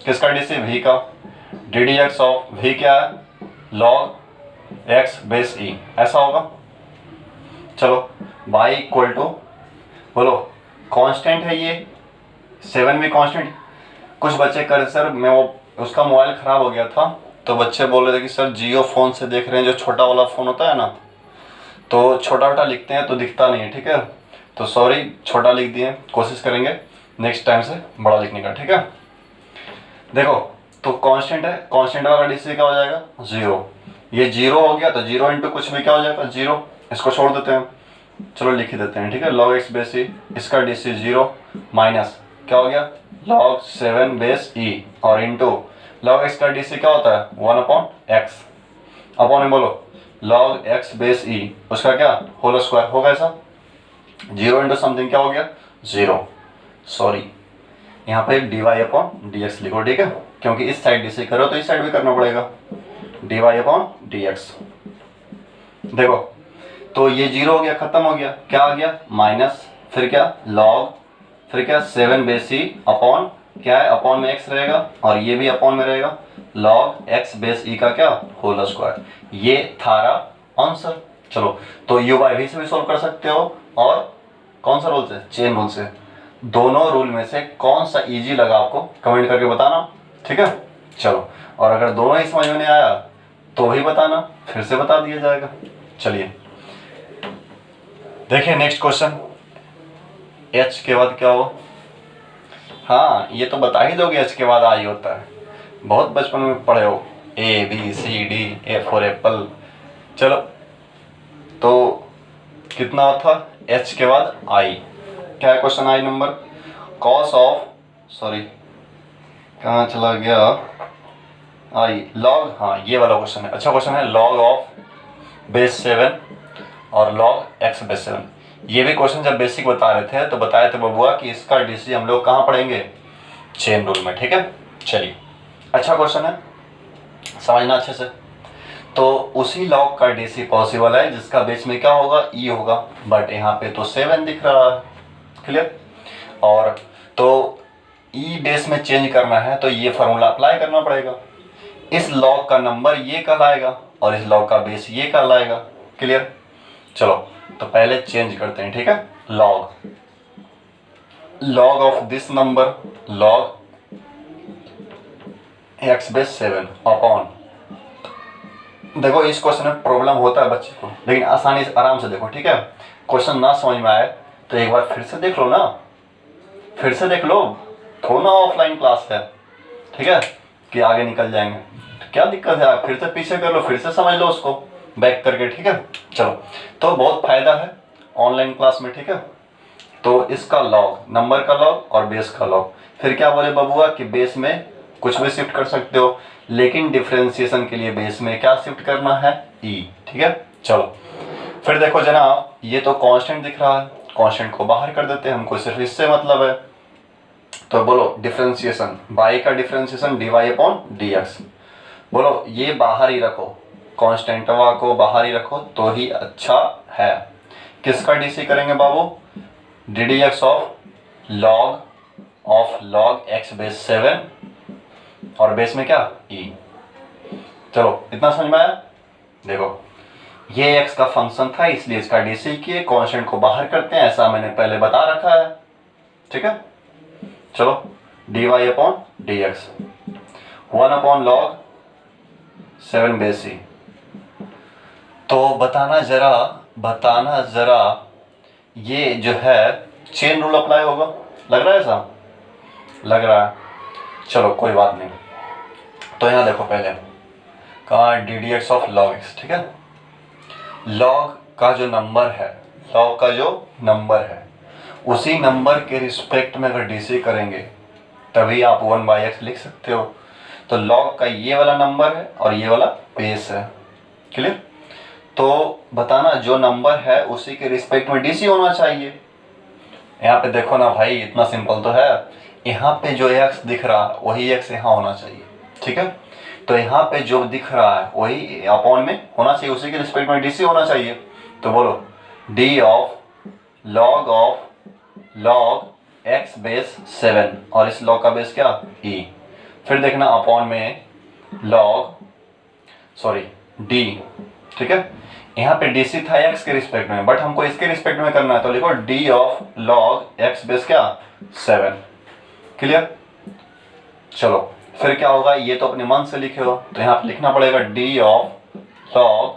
किसका DC, v का, ddx ऑफ v क्या है, log x बेस e, ऐसा होगा। चलो y इक्वल टू, बोलो कांस्टेंट है ये, 7 भी कांस्टेंट। कुछ बच्चे कर, सर मैं वो, उसका मोबाइल ख़राब हो गया था, तो बच्चे बोल रहे थे कि सर जियो फ़ोन से देख रहे हैं, जो छोटा वाला फ़ोन होता है ना, तो छोटा छोटा लिखते हैं तो दिखता नहीं है, ठीक है। तो सॉरी, छोटा लिख दिए, कोशिश करेंगे नेक्स्ट टाइम से बड़ा लिखने का, ठीक है। देखो तो कांस्टेंट है, कांस्टेंट वाला DC क्या हो जाएगा, 0। ये 0 हो गया तो 0 इंटू कुछ भी क्या हो जाएगा, 0। इसको छोड़ देते हैं, चलो लिख ही देते हैं, ठीक है। log x बेस ई, इसका DC 0, माइनस क्या हो गया, log 7/e, और इंटू log x का DC क्या होता है, 1/x, अपॉन में बोलो log x बेस ई, उसका क्या, होल स्क्वायर होगा। ऐसा 0 इंटू समथिंग क्या हो गया, 0। सॉरी, यहाँ पे dy/dx लिखो, ठीक है, क्योंकि इस साइड DC करो तो इस साइड भी करना पड़ेगा, dy/dx। देखो तो ये 0 हो गया, खत्म हो गया, क्या आ गया, माइनस, फिर क्या log, फिर क्या 7/e अपॉन क्या है, अपॉन में x रहेगा, और ये भी अपॉन में रहेगा, log x बेस e का क्या, होल स्क्वायर। ये थारा आंसर। चलो तो u/v से भी सॉल्व कर सकते हो, और कौन सा रूल से, चेन रूल से। दोनों रूल में से कौन सा इजी लगा आपको कमेंट करके बताना, ठीक है। चलो, और अगर दोनों ही समझ में नहीं आया तो भी बताना, फिर से बता दिया जाएगा। चलिए देखिए नेक्स्ट क्वेश्चन, h के बाद क्या हो, हाँ ये तो बता ही दोगे, h के बाद आई होता है, बहुत बचपन में पढ़े हो, ABCD, A फॉर एप्पल। चलो तो कितना होता, h के बाद i, क्या है question, I number, cos of, sorry कहाँ चला गया, आई log, हाँ ये वाला क्वेश्चन है, अच्छा क्वेश्चन है, log ऑफ बेस 7 और log x बेस 7। ये भी क्वेश्चन जब बेसिक बता रहे थे तो बताए थे बबुआ कि इसका डीसी हम लोग कहाँ पढ़ेंगे, चेन रूल में। ठीक है, चलिए अच्छा क्वेश्चन है, समझना अच्छे से। तो उसी लॉग का डीसी पॉसिबल है जिसका बेस में क्या होगा, ई होगा, बट यहाँ पे तो 7 दिख रहा है। क्लियर। और तो ई बेस में चेंज करना है तो ये फार्मूला अप्लाई करना पड़ेगा। इस लॉग का नंबर ये कहलाएगा और इस लॉग का बेस ये कहलाएगा। क्लियर। चलो तो पहले चेंज करते हैं। ठीक है, log of this number, log x base 7 upon, देखो इस क्वेश्चन में प्रॉब्लम होता है बच्चे को, लेकिन आसानी से आराम से देखो। ठीक है, क्वेश्चन ना समझ में आए तो एक बार फिर से देख लो ना, फिर से देख लो, थोड़ा ना ऑफलाइन क्लास है। ठीक है, कि आगे निकल जाएंगे तो क्या दिक्कत है, आप फिर से पीछे कर लो, फिर से समझ लो उसको बैक करके। ठीक है, चलो तो बहुत फायदा है ऑनलाइन क्लास में। ठीक है, तो इसका लॉग, नंबर का लॉग और बेस का लॉग, फिर क्या बोले बबुआ कि बेस में कुछ भी शिफ्ट कर सकते हो, लेकिन डिफरेंशिएशन के लिए बेस में क्या शिफ्ट करना है, ई। ठीक है, चलो फिर देखो जनाब, ये तो कांस्टेंट दिख रहा है, कांस्टेंट को बाहर कर देते हैं, हमको सिर्फ इससे मतलब है। तो बोलो डिफरेंशिएशन, बाई का डिफरेंशिएशन dy अपॉन dx, बोलो ये बाहर ही रखो, कांस्टेंटवा को बाहर ही रखो तो ही अच्छा है। किसका डीसी करेंगे बाबू, ddx of log x base 7 और बेस में क्या, e। चलो इतना समझ में आया। देखो ये x का फंक्शन था इसलिए इसका डीसी किए, कांस्टेंट को बाहर करते हैं, ऐसा मैंने पहले बता रखा है। ठीक है, चलो dy upon dx 1 upon log 7 base e। तो बताना जरा ये जो है चेन रूल अप्लाई होगा, लग रहा है ऐसा, लग रहा है। चलो कोई बात नहीं, तो यहाँ देखो पहले कहा ddx ऑफ log x। ठीक है, log का जो नंबर है, log का जो नंबर है उसी नंबर के रिस्पेक्ट में अगर डीसी करेंगे तभी आप 1/x लिख सकते हो। तो log का ये वाला नंबर है और ये वाला बेस है। क्लियर। तो बताना जो नंबर है उसी के रिस्पेक्ट में डीसी होना चाहिए। यहाँ पे देखो ना भाई, इतना सिंपल तो है, यहाँ पे जो x दिख रहा है वही x यहाँ होना चाहिए। ठीक है, तो यहाँ पे जो दिख रहा है वही अपॉन में होना चाहिए, उसी के रिस्पेक्ट में डीसी होना चाहिए। तो बोलो d of log x base 7 और इस log का बेस क्या, e। फिर देखना अपॉन में d। ठीक है, यहाँ पे डीसी था x के रिस्पेक्ट में, बट हमको इसके रिस्पेक्ट में करना है, तो लिखो d of log x base क्या, 7। क्लियर। चलो फिर क्या होगा, ये तो अपने मन से लिखे हो तो यहाँ पे लिखना पड़ेगा d of log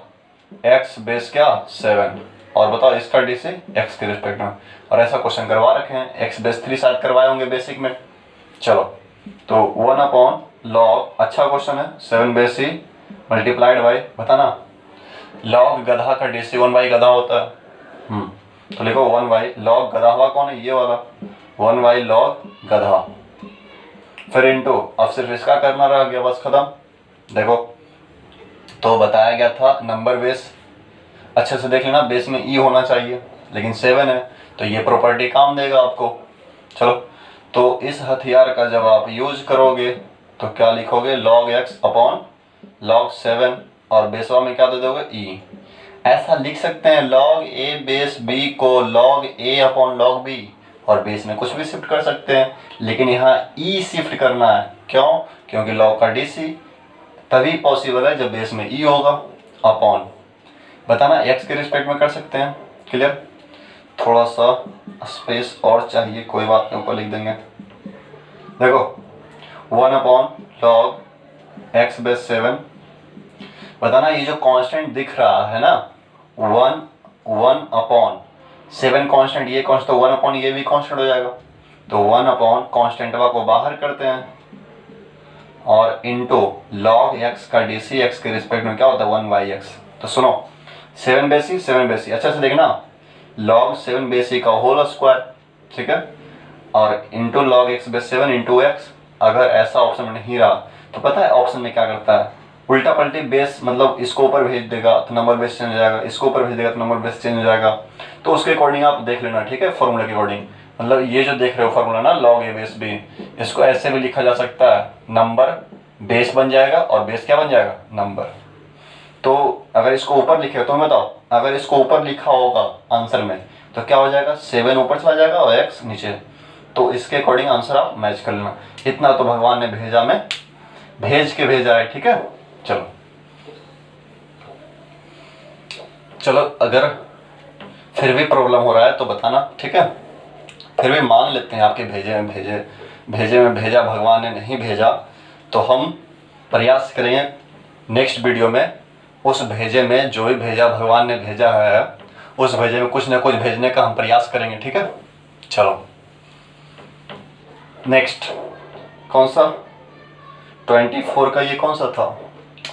x base क्या, 7, और बताओ इसका डीसी x के रिस्पेक्ट में। और ऐसा क्वेश्चन करवा रखे हैं, x बेस 3 शायद करवाए होंगे बेसिक में। चलो तो 1 अपॉन log, अच्छा क्वेश्चन है, 7 बेस e मल्टीप्लाइड बाई, बताना log गधा का डीसी 1 गधा होता है। तो लिखो 1 log गधा हुआ कौन है, ये वाला 1 log गधा, फिर इनटू, अब सिर्फ इसका करना रह गया, बस खत्म। देखो तो बताया गया था नंबर बेस, अच्छे से देख लेना, बेस में ई होना चाहिए, लेकिन 7 है तो ये प्रॉपर्टी काम देगा आपको। चलो तो इस हथियार का जब आप यूज करोगे तो क्या लिखोगे, log x अपॉन log 7 और बेसवा में क्या दे दोगे, ई। ऐसा लिख सकते हैं log a बेस b को log a upon log b, और बेस में कुछ भी शिफ्ट कर सकते हैं, लेकिन यहाँ ई शिफ्ट करना है। क्यों, क्योंकि log का डीसी तभी पॉसिबल है जब बेस में ई होगा, अपॉन, बताना x के रिस्पेक्ट में कर सकते हैं। क्लियर। थोड़ा सा स्पेस और चाहिए, कोई बात नहीं, ऊपर लिख देंगे। देखो 1 अपॉन log x बेस 7, बताना ये जो कांस्टेंट दिख रहा है ना, 1 अपॉन 7 कांस्टेंट, ये कांस्टेंट तो 1 अपॉन ये भी कांस्टेंट हो जाएगा, तो 1 अपॉन कांस्टेंटवा को बाहर करते हैं और इनटू log x का डीसी x के रिस्पेक्ट में क्या होता है, 1/x। तो सुनो 7 बेस e, अच्छा से देखना, log 7 बेस e का होल स्क्वायर। ठीक है, और into log x base 7 into x। अगर ऐसा ऑप्शन में नहीं रहा तो पता है ऑप्शन में क्या करता है, उल्टा पलटी बेस मतलब इसको ऊपर भेज देगा तो नंबर बेस चेंज हो जाएगा, इसको ऊपर भेज देगा तो नंबर बेस चेंज हो जाएगा। तो उसके अकॉर्डिंग आप देख लेना, ठीक है, फॉर्मूला के अकॉर्डिंग। मतलब ये जो देख रहे हो फॉर्मूला ना लॉग ए बेस बी, इसको ऐसे भी लिखा जा सकता है, नंबर बेस बन जाएगा और बेस क्या बन जाएगा, नंबर। तो अगर इसको ऊपर लिखे तो बताओ, अगर इसको ऊपर लिखा होगा आंसर में तो क्या हो जाएगा, 7 ऊपर चला जाएगा और x नीचे। तो इसके अकॉर्डिंग आंसर आप मैच कर लेना। इतना तो भगवान ने भेजा में भेज के भेजा है, ठीक है। चलो चलो अगर फिर भी प्रॉब्लम हो रहा है तो बताना, ठीक है। फिर भी मान लेते हैं आपके भेजे में भेजा भगवान ने नहीं भेजा, तो हम प्रयास करेंगे नेक्स्ट वीडियो में उस भेजे में जो भी भेजा भगवान ने भेजा है उस भेजे में कुछ ना कुछ भेजने का हम प्रयास करेंगे, ठीक है। चलो नेक्स्ट कौन सा 24 का ये कौन सा था,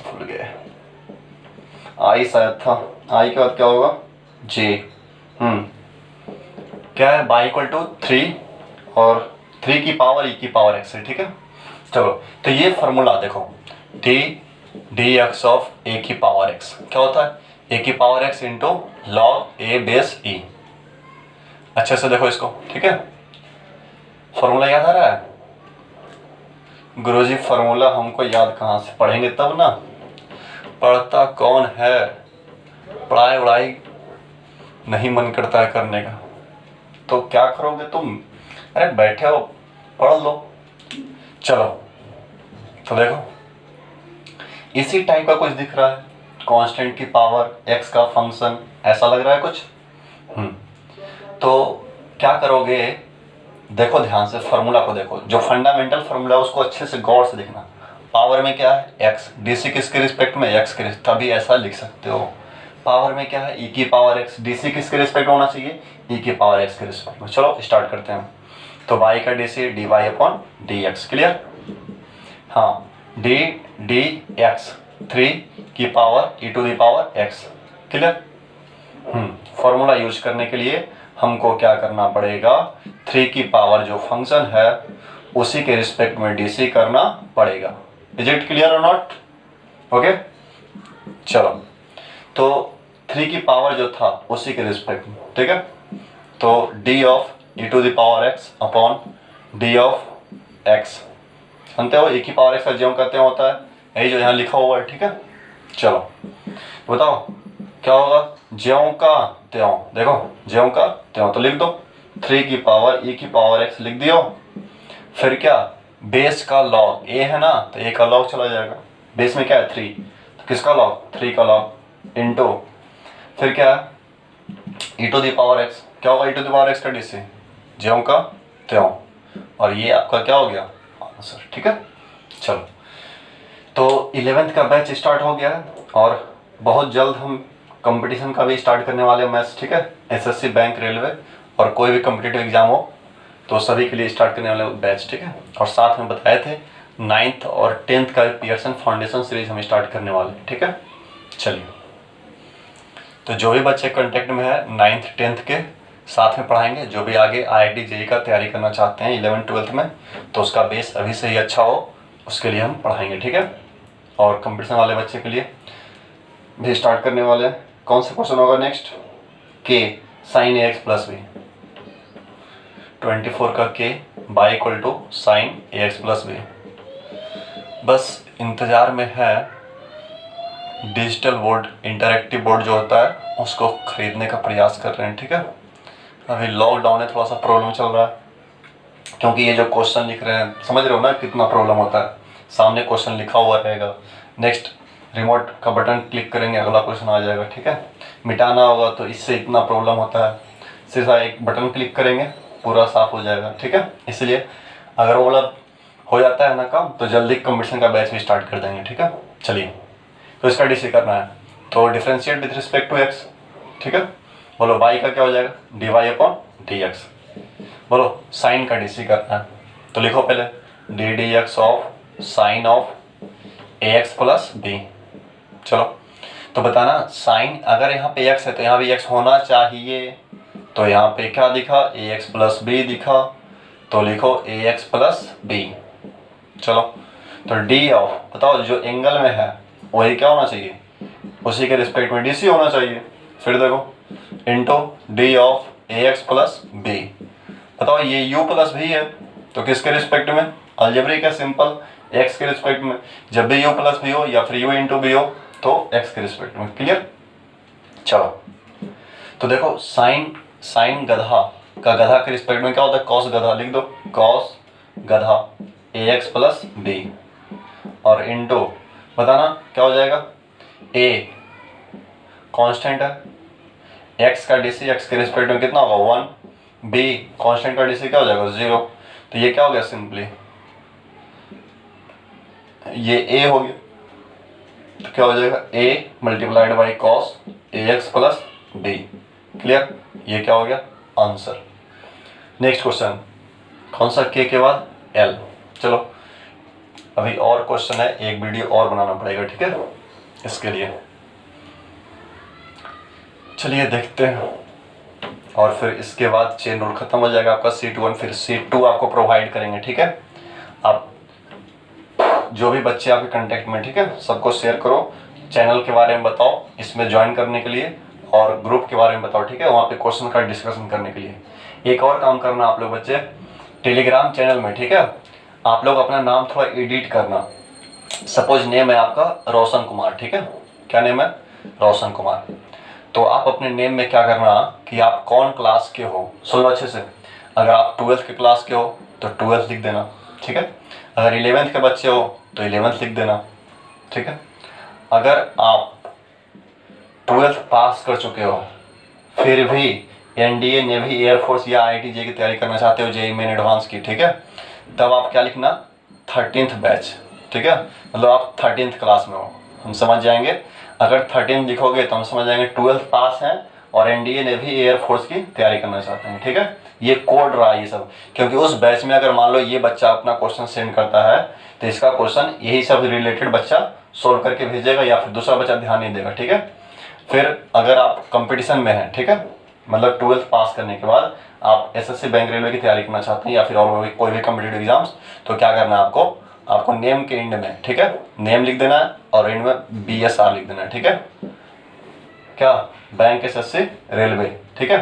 भूल गए, आई शायद था। आई के बाद क्या होगा, जे। क्या है, बाई इक्वल टू 3 और 3 की पावर e की पावर x है, ठीक है। चलो तो ये फॉर्मूला देखो, डी एक्स ऑफ ए की पावर x क्या होता है, ए की पावर x इंटू लॉग ए बेस ई। अच्छे से देखो इसको, ठीक है। फॉर्मूला याद आ रहा है गुरुजी, फॉर्मूला हमको याद कहाँ से, पढ़ेंगे तब ना, पढ़ता कौन है, पढ़ाई उड़ाई नहीं मन करता है करने का, तो क्या करोगे तुम, अरे बैठे हो पढ़ लो। चलो तो देखो इसी टाइप का कुछ दिख रहा है, कांस्टेंट की पावर x का फंक्शन, ऐसा लग रहा है कुछ। तो क्या करोगे, देखो ध्यान से फार्मूला को देखो, जो फंडामेंटल फार्मूला है उसको अच्छे से गौर से देखना। पावर में क्या है x, डीसी किसके रिस्पेक्ट में, x के, तभी ऐसा लिख सकते हो। पावर में क्या है, e की पावर x, डीसी किसके रिस्पेक्ट होना चाहिए, e की पावर x के रिस्पेक्ट में। चलो स्टार्ट करते हैं। तो y का DC dy upon dx, clear. हाँ, डी एक्स 3 की power e to the power x, clear. Formula use करने के लिए हमको क्या करना पड़ेगा, 3 की पावर जो फंक्शन है उसी के रिस्पेक्ट में डीसी करना पड़ेगा। इज इट क्लियर और नॉट, ओके। चलो तो 3 की पावर जो था उसी के रिस्पेक्ट में, ठीक है। तो d of e to the power x upon d of x, जानते हो e की पावर एक्स का ज्यों करते होता है, यही जो यहाँ लिखा हुआ है, ठीक है। चलो बताओ क्या होगा, ज्यों का त्यों, देखो ज्यों का त्यों तो लिख दो, 3 की पावर e की पावर x लिख दियो। फिर क्या, बेस का लॉग a है ना, तो a का लॉग चला जाएगा, बेस में क्या है 3, तो किसका लॉग, 3 का लॉग इंटू, फिर क्या है e to the power x, क्या होगा e to the power x का डीसी, ज्यों का त्यों, और ये आपका क्या हो गया आंसर, ठीक है। चलो तो 11th का बैच स्टार्ट हो गया है और बहुत जल्द हम कंपटीशन का भी स्टार्ट करने वाले हैं मैथ्स, ठीक है। एसएससी, बैंक, रेलवे और कोई भी कम्पिटिटिव एग्जाम हो तो सभी के लिए स्टार्ट करने वाले बैच, ठीक है। और साथ में बताए थे 9th और 10th का पियर्सन फाउंडेशन सीरीज हम स्टार्ट करने वाले, ठीक है। चलिए तो जो भी बच्चे कांटेक्ट में है 9th 10th के साथ में पढ़ाएंगे, जो भी आगे IIT JEE का तैयारी करना चाहते हैं 11th 12th में, तो उसका बेस अभी से ही अच्छा हो उसके लिए हम पढ़ाएंगे, ठीक है। और कंपटीशन वाले बच्चे के लिए भी स्टार्ट करने वाले हैं। कौन सा क्वेश्चन होगा next, K sine a x plus b, 24 का K y equal to sine a x plus b. बस इंतज़ार में है डिजिटल बोर्ड, इंटरैक्टिव बोर्ड जो होता है उसको खरीदने का प्रयास कर रहे हैं, ठीक है। अभी लॉकडाउन है, थोड़ा सा प्रॉब्लम चल रहा है, क्योंकि ये जो क्वेश्चन लिख रहे हैं समझ रहे हो ना कितना प्रॉब्लम होता है। सामने क्वेश्चन लिखा हुआ रहेगा, नेक्स्ट रिमोट का बटन क्लिक करेंगे अगला क्वेश्चन आ जाएगा, ठीक है। मिटाना होगा तो इससे इतना प्रॉब्लम होता है, सीधा एक बटन क्लिक करेंगे पूरा साफ हो जाएगा, ठीक है। इसलिए अगर वो वाला हो जाता है ना काम तो जल्दी कंपटीशन का बैच भी स्टार्ट कर देंगे, ठीक है। चलिए तो इसका डीसी करना है, तो differentiate with respect to x, ठीक है। बोलो बाई का क्या हो जाएगा, d Y upon D x. बोलो साइन का डीसी करना है, तो लिखो पहले d d x of sine of a x plus b. चलो तो बताना साइन, अगर यहाँ पे x है तो यहाँ भी x होना चाहिए, तो यहाँ पे क्या दिखा, ए एक्स प्लस बी दिखा, तो लिखो ए एक्स प्लस बी। चलो तो d ऑफ, बताओ जो एंगल में है वही क्या होना चाहिए, उसी के रिस्पेक्ट में डीसी होना चाहिए। फिर देखो into d of a x plus b, बताओ ये u प्लस भी है तो किसके रिस्पेक्ट में, अलजेब्रिक है सिंपल, x के रिस्पेक्ट में। जब भी u प्लस भी हो या फिर u इंटू भी हो तो x के रिस्पेक्ट में। क्लियर। चलो तो देखो साइन गधा का गधा के रिस्पेक्ट में क्या होता है, कॉस गधा, लिख दो कॉस गधा ए एक्स प्लस बी, और इंटू बताना क्या हो जाएगा, a कांस्टेंट है, x का डीसी x के रिस्पेक्ट में कितना होगा 1, b कांस्टेंट का डीसी क्या हो जाएगा 0, तो ये क्या हो गया सिंपली ये a हो गया, तो क्या हो जाएगा a multiplied by cos a x plus b. Clear, ये क्या हो गया आंसर। नेक्स्ट क्वेश्चन कौन सा, k के बाद l। चलो अभी और क्वेश्चन है, एक वीडियो और बनाना पड़ेगा, ठीक है इसके लिए। चलिए देखते हैं, और फिर इसके बाद चेन रूल खत्म हो जाएगा आपका C2 फिर C2 आपको प्रोवाइड करेंगे, ठीक है। आप जो भी बच्चे आपके कांटेक्ट में, ठीक है, सबको शेयर करो, चैनल के बारे में बताओ इसमें ज्वाइन करने के लिए, और ग्रुप के बारे में बताओ, ठीक है, वहाँ पे क्वेश्चन का डिस्कशन करने के लिए। एक और काम करना आप लोग बच्चे, टेलीग्राम चैनल में, ठीक है, आप लोग अपना नाम थोड़ा एडिट करना। सपोज नेम है आपका रोशन कुमार, ठीक है, क्या नेम है रोशन कुमार, तो आप अपने नेम में क्या करना कि आप कौन क्लास के हो, सुन लो अच्छे से। अगर आप 12th के क्लास के हो तो 12th लिख देना, ठीक है। अगर 11th के बच्चे हो तो 11th लिख देना, ठीक है। अगर आप 12th पास कर चुके हो फिर भी एनडीए नेवी एयरफोर्स या IIT की तैयारी करना चाहते हो, जेईई मेन एडवांस की, ठीक है, तब आप क्या लिखना 13th बैच, ठीक है, मतलब आप 13th क्लास में हो, हम समझ जाएंगे। अगर 13 लिखोगे तो हम समझ जाएंगे 12th पास हैं और एनडीए नेवी एयरफोर्स की तैयारी करना चाहते हैं, ठीक है। ये कोड रहा ये सब, क्योंकि उस बैच में अगर मान लो ये बच्चा अपना क्वेश्चन सेंड करता है तो इसका क्वेश्चन यही सब रिलेटेड बच्चा सोल्व करके भेजेगा, या फिर दूसरा बच्चा ध्यान नहीं देगा, ठीक है। फिर अगर आप कंपटीशन में हैं, ठीक है, मतलब 12th पास करने के बाद आप SSC बैंक रेलवे की तैयारी करना चाहते हैं या फिर और कोई भी कम्पिटेटिव एग्जाम्स, तो क्या करना है आपको नेम के एंड में, ठीक है, नेम लिख देना है और एंड में BSR लिख देना है, ठीक है, क्या बैंक SSC रेलवे, ठीक है।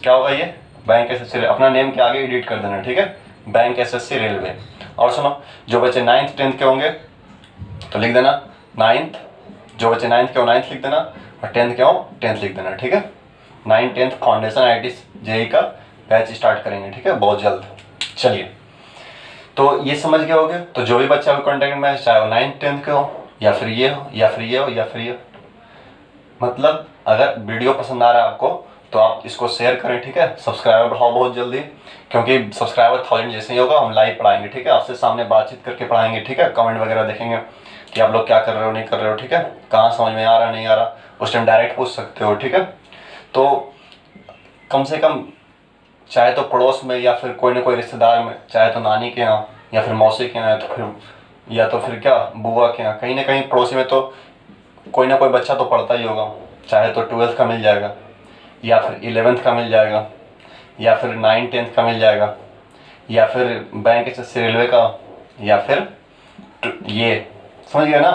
क्या होगा ये बैंक SSC, अपना नेम के आगे एडिट कर देना, ठीक है, बैंक SSC रेलवे। और सुनो, जो बच्चे 9th 10th के होंगे तो लिख देना 9th, जो बच्चे 9th के हो 9th लिख देना, और 10th के हो 10th लिख देना, ठीक है। 9th 10th foundation IIT JEE का बैच स्टार्ट करेंगे, ठीक है, बहुत जल्द। चलिए तो ये समझ गए होगे, तो जो भी बच्चा कॉन्टेक्ट में है चाहे वो 9th 10th के हो या फिर ये हो या फिर ये हो या फिर ये, मतलब अगर वीडियो पसंद आ रहा है आपको तो आप इसको शेयर करें, ठीक है। सब्सक्राइबर बढ़ाओ बहुत जल्दी, क्योंकि सब्सक्राइबर 1000 जैसे ही होगा हम लाइव पढ़ाएंगे, ठीक है, आपसे सामने बातचीत करके पढ़ाएंगे, ठीक है। कमेंट वगैरह देखेंगे कि आप लोग क्या कर रहे हो नहीं कर रहे हो, ठीक है, कहाँ समझ में आ रहा नहीं आ रहा, उस टाइम डायरेक्ट पूछ सकते हो, ठीक है। तो कम से कम चाहे तो पड़ोस में या फिर कोई ना कोई रिश्तेदार में, चाहे तो नानी के यहाँ या फिर मौसी के यहाँ, तो फिर या तो फिर क्या बुआ के यहाँ, कहीं ना कहीं पड़ोसी में तो कोई ना कोई बच्चा तो पढ़ता ही होगा, चाहे तो 12th का मिल जाएगा या फिर 11th का मिल जाएगा या फिर 9th 10th का मिल जाएगा या फिर बैंक SSC रेलवे का या फिर ये, समझ गया ना।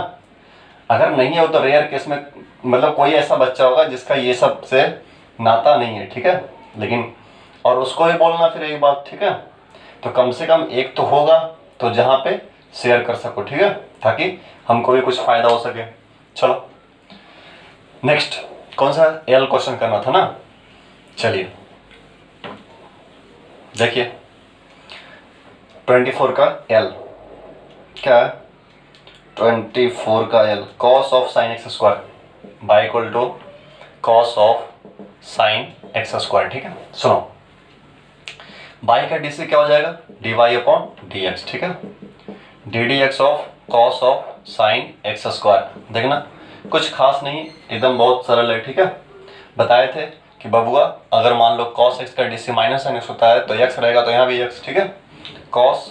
अगर नहीं हो तो रेयर केस में मतलब कोई ऐसा बच्चा होगा जिसका ये सब से नाता नहीं है, ठीक है, लेकिन और उसको भी बोलना फिर एक बात, ठीक है, तो कम से कम एक तो होगा तो जहाँ पे शेयर कर सको, ठीक है, ताकि हमको भी कुछ फ़ायदा हो सके। चलो नेक्स्ट कौन सा एल क्वेश्चन करना था ना, चलिए देखिए 24 का एल क्या है, 24 का L cos of sine x square y equal to cos of sine x square, ठीक है। सुनो बाई का डीसी क्या हो जाएगा dy अपॉन dx, ठीक है, ddx of cos of sine x square. देखना कुछ खास नहीं, एकदम बहुत सरल है, ठीक है। बताए थे कि बबुआ अगर मान लो cos x का डीसी माइनस साइन एक्स होता है तो x रहेगा, तो यहाँ भी x, ठीक है, cos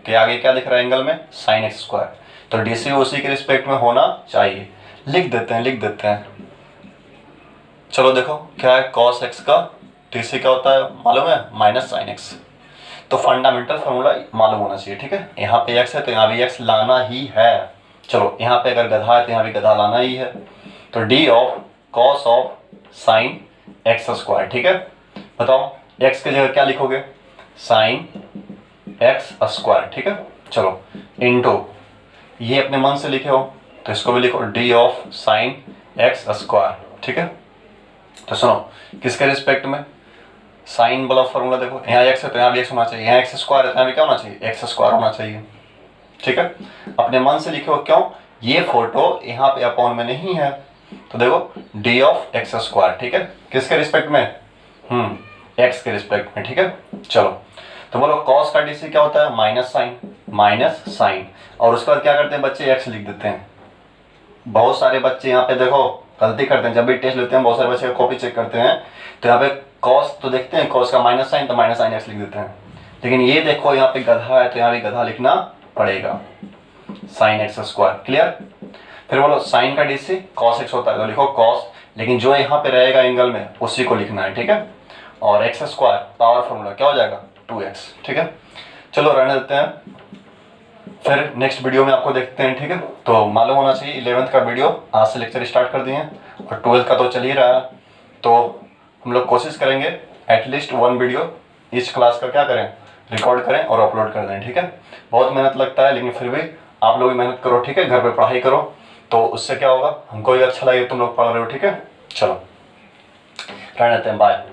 के आगे क्या दिख रहा है एंगल में साइन एक्स स्क्वायर, तो डीसी उसी के रिस्पेक्ट में होना चाहिए। लिख देते हैं। चलो देखो क्या है cos x का डीसी क्या होता है मालूम है, माइनस साइन एक्स, तो फंडामेंटल फार्मूला मालूम होना चाहिए, ठीक है। यहाँ पे x है तो यहाँ भी x लाना ही है, चलो यहाँ पे अगर गधा है तो यहाँ भी गधा लाना ही है, तो d of cos of sine x square. ठीक है, बताओ एक्स की जगह क्या लिखोगे, साइन एक्स स्क्वायर। ठीक है, चलो इनटू ये अपने मन से लिखे हो तो इसको भी लिखो D of sine x square. ठीक है, तो सुनो किसके रिस्पेक्ट में, साइन वाला फॉर्मूला देखो, यहाँ एक्स है तो यहाँ भी एक्स होना चाहिए, यहाँ एक्स स्क्वायर है तो यहाँ भी क्या होना चाहिए, एक्स स्क्वायर होना चाहिए। ठीक है, अपने मन से लिखो, क्यों, ये फोटो यहाँ पे अपॉन में नहीं है, तो देखो डी ऑफ एक्स स्क्वायर। ठीक है, किसके रिस्पेक्ट में, एक्स के रिस्पेक्ट में। ठीक है, चलो तो बोलो कॉस का डीसी क्या होता है, माइनस साइन, और उसके बाद क्या करते हैं बच्चे, एक्स लिख देते हैं। बहुत सारे बच्चे यहाँ पे देखो गलती करते हैं, जब भी टेस्ट लेते हैं बहुत सारे बच्चे कॉपी चेक करते हैं तो यहाँ पे कॉस तो देखते हैं, कॉस का माइनस साइन, तो माइनस साइन एक्स लिख देते हैं। लेकिन ये देखो यहाँ पे गधा है तो यहाँ भी गधा लिखना पड़ेगा, साइन एक्स स्क्वायर। क्लियर, फिर बोलो साइन का डीसी कॉस एक्स होता है तो लिखो कॉस, लेकिन जो यहाँ पे रहेगा एंगल में उसी को लिखना है। ठीक है, और एक्स स्क्वायर पावर फॉर्मूला क्या हो जाएगा, 2x। ठीक है, चलो रहने देते हैं, फिर नेक्स्ट वीडियो में आपको देखते हैं। ठीक है, तो मालूम होना चाहिए 11th का वीडियो आज से लेक्चर स्टार्ट कर दिए हैं और 12th का तो चल ही रहा है, तो हम लोग कोशिश करेंगे एटलीस्ट 1 वीडियो इस क्लास का क्या करें, रिकॉर्ड करें और अपलोड कर दें। ठीक है, बहुत मेहनत लगता है लेकिन फिर भी आप लोग भी मेहनत करो। ठीक है, घर पर पढ़ाई करो तो उससे क्या होगा, हमको भी अच्छा लगे तुम लोग पढ़ रहे हो। ठीक है, चलो रहने देते हैं, बाय।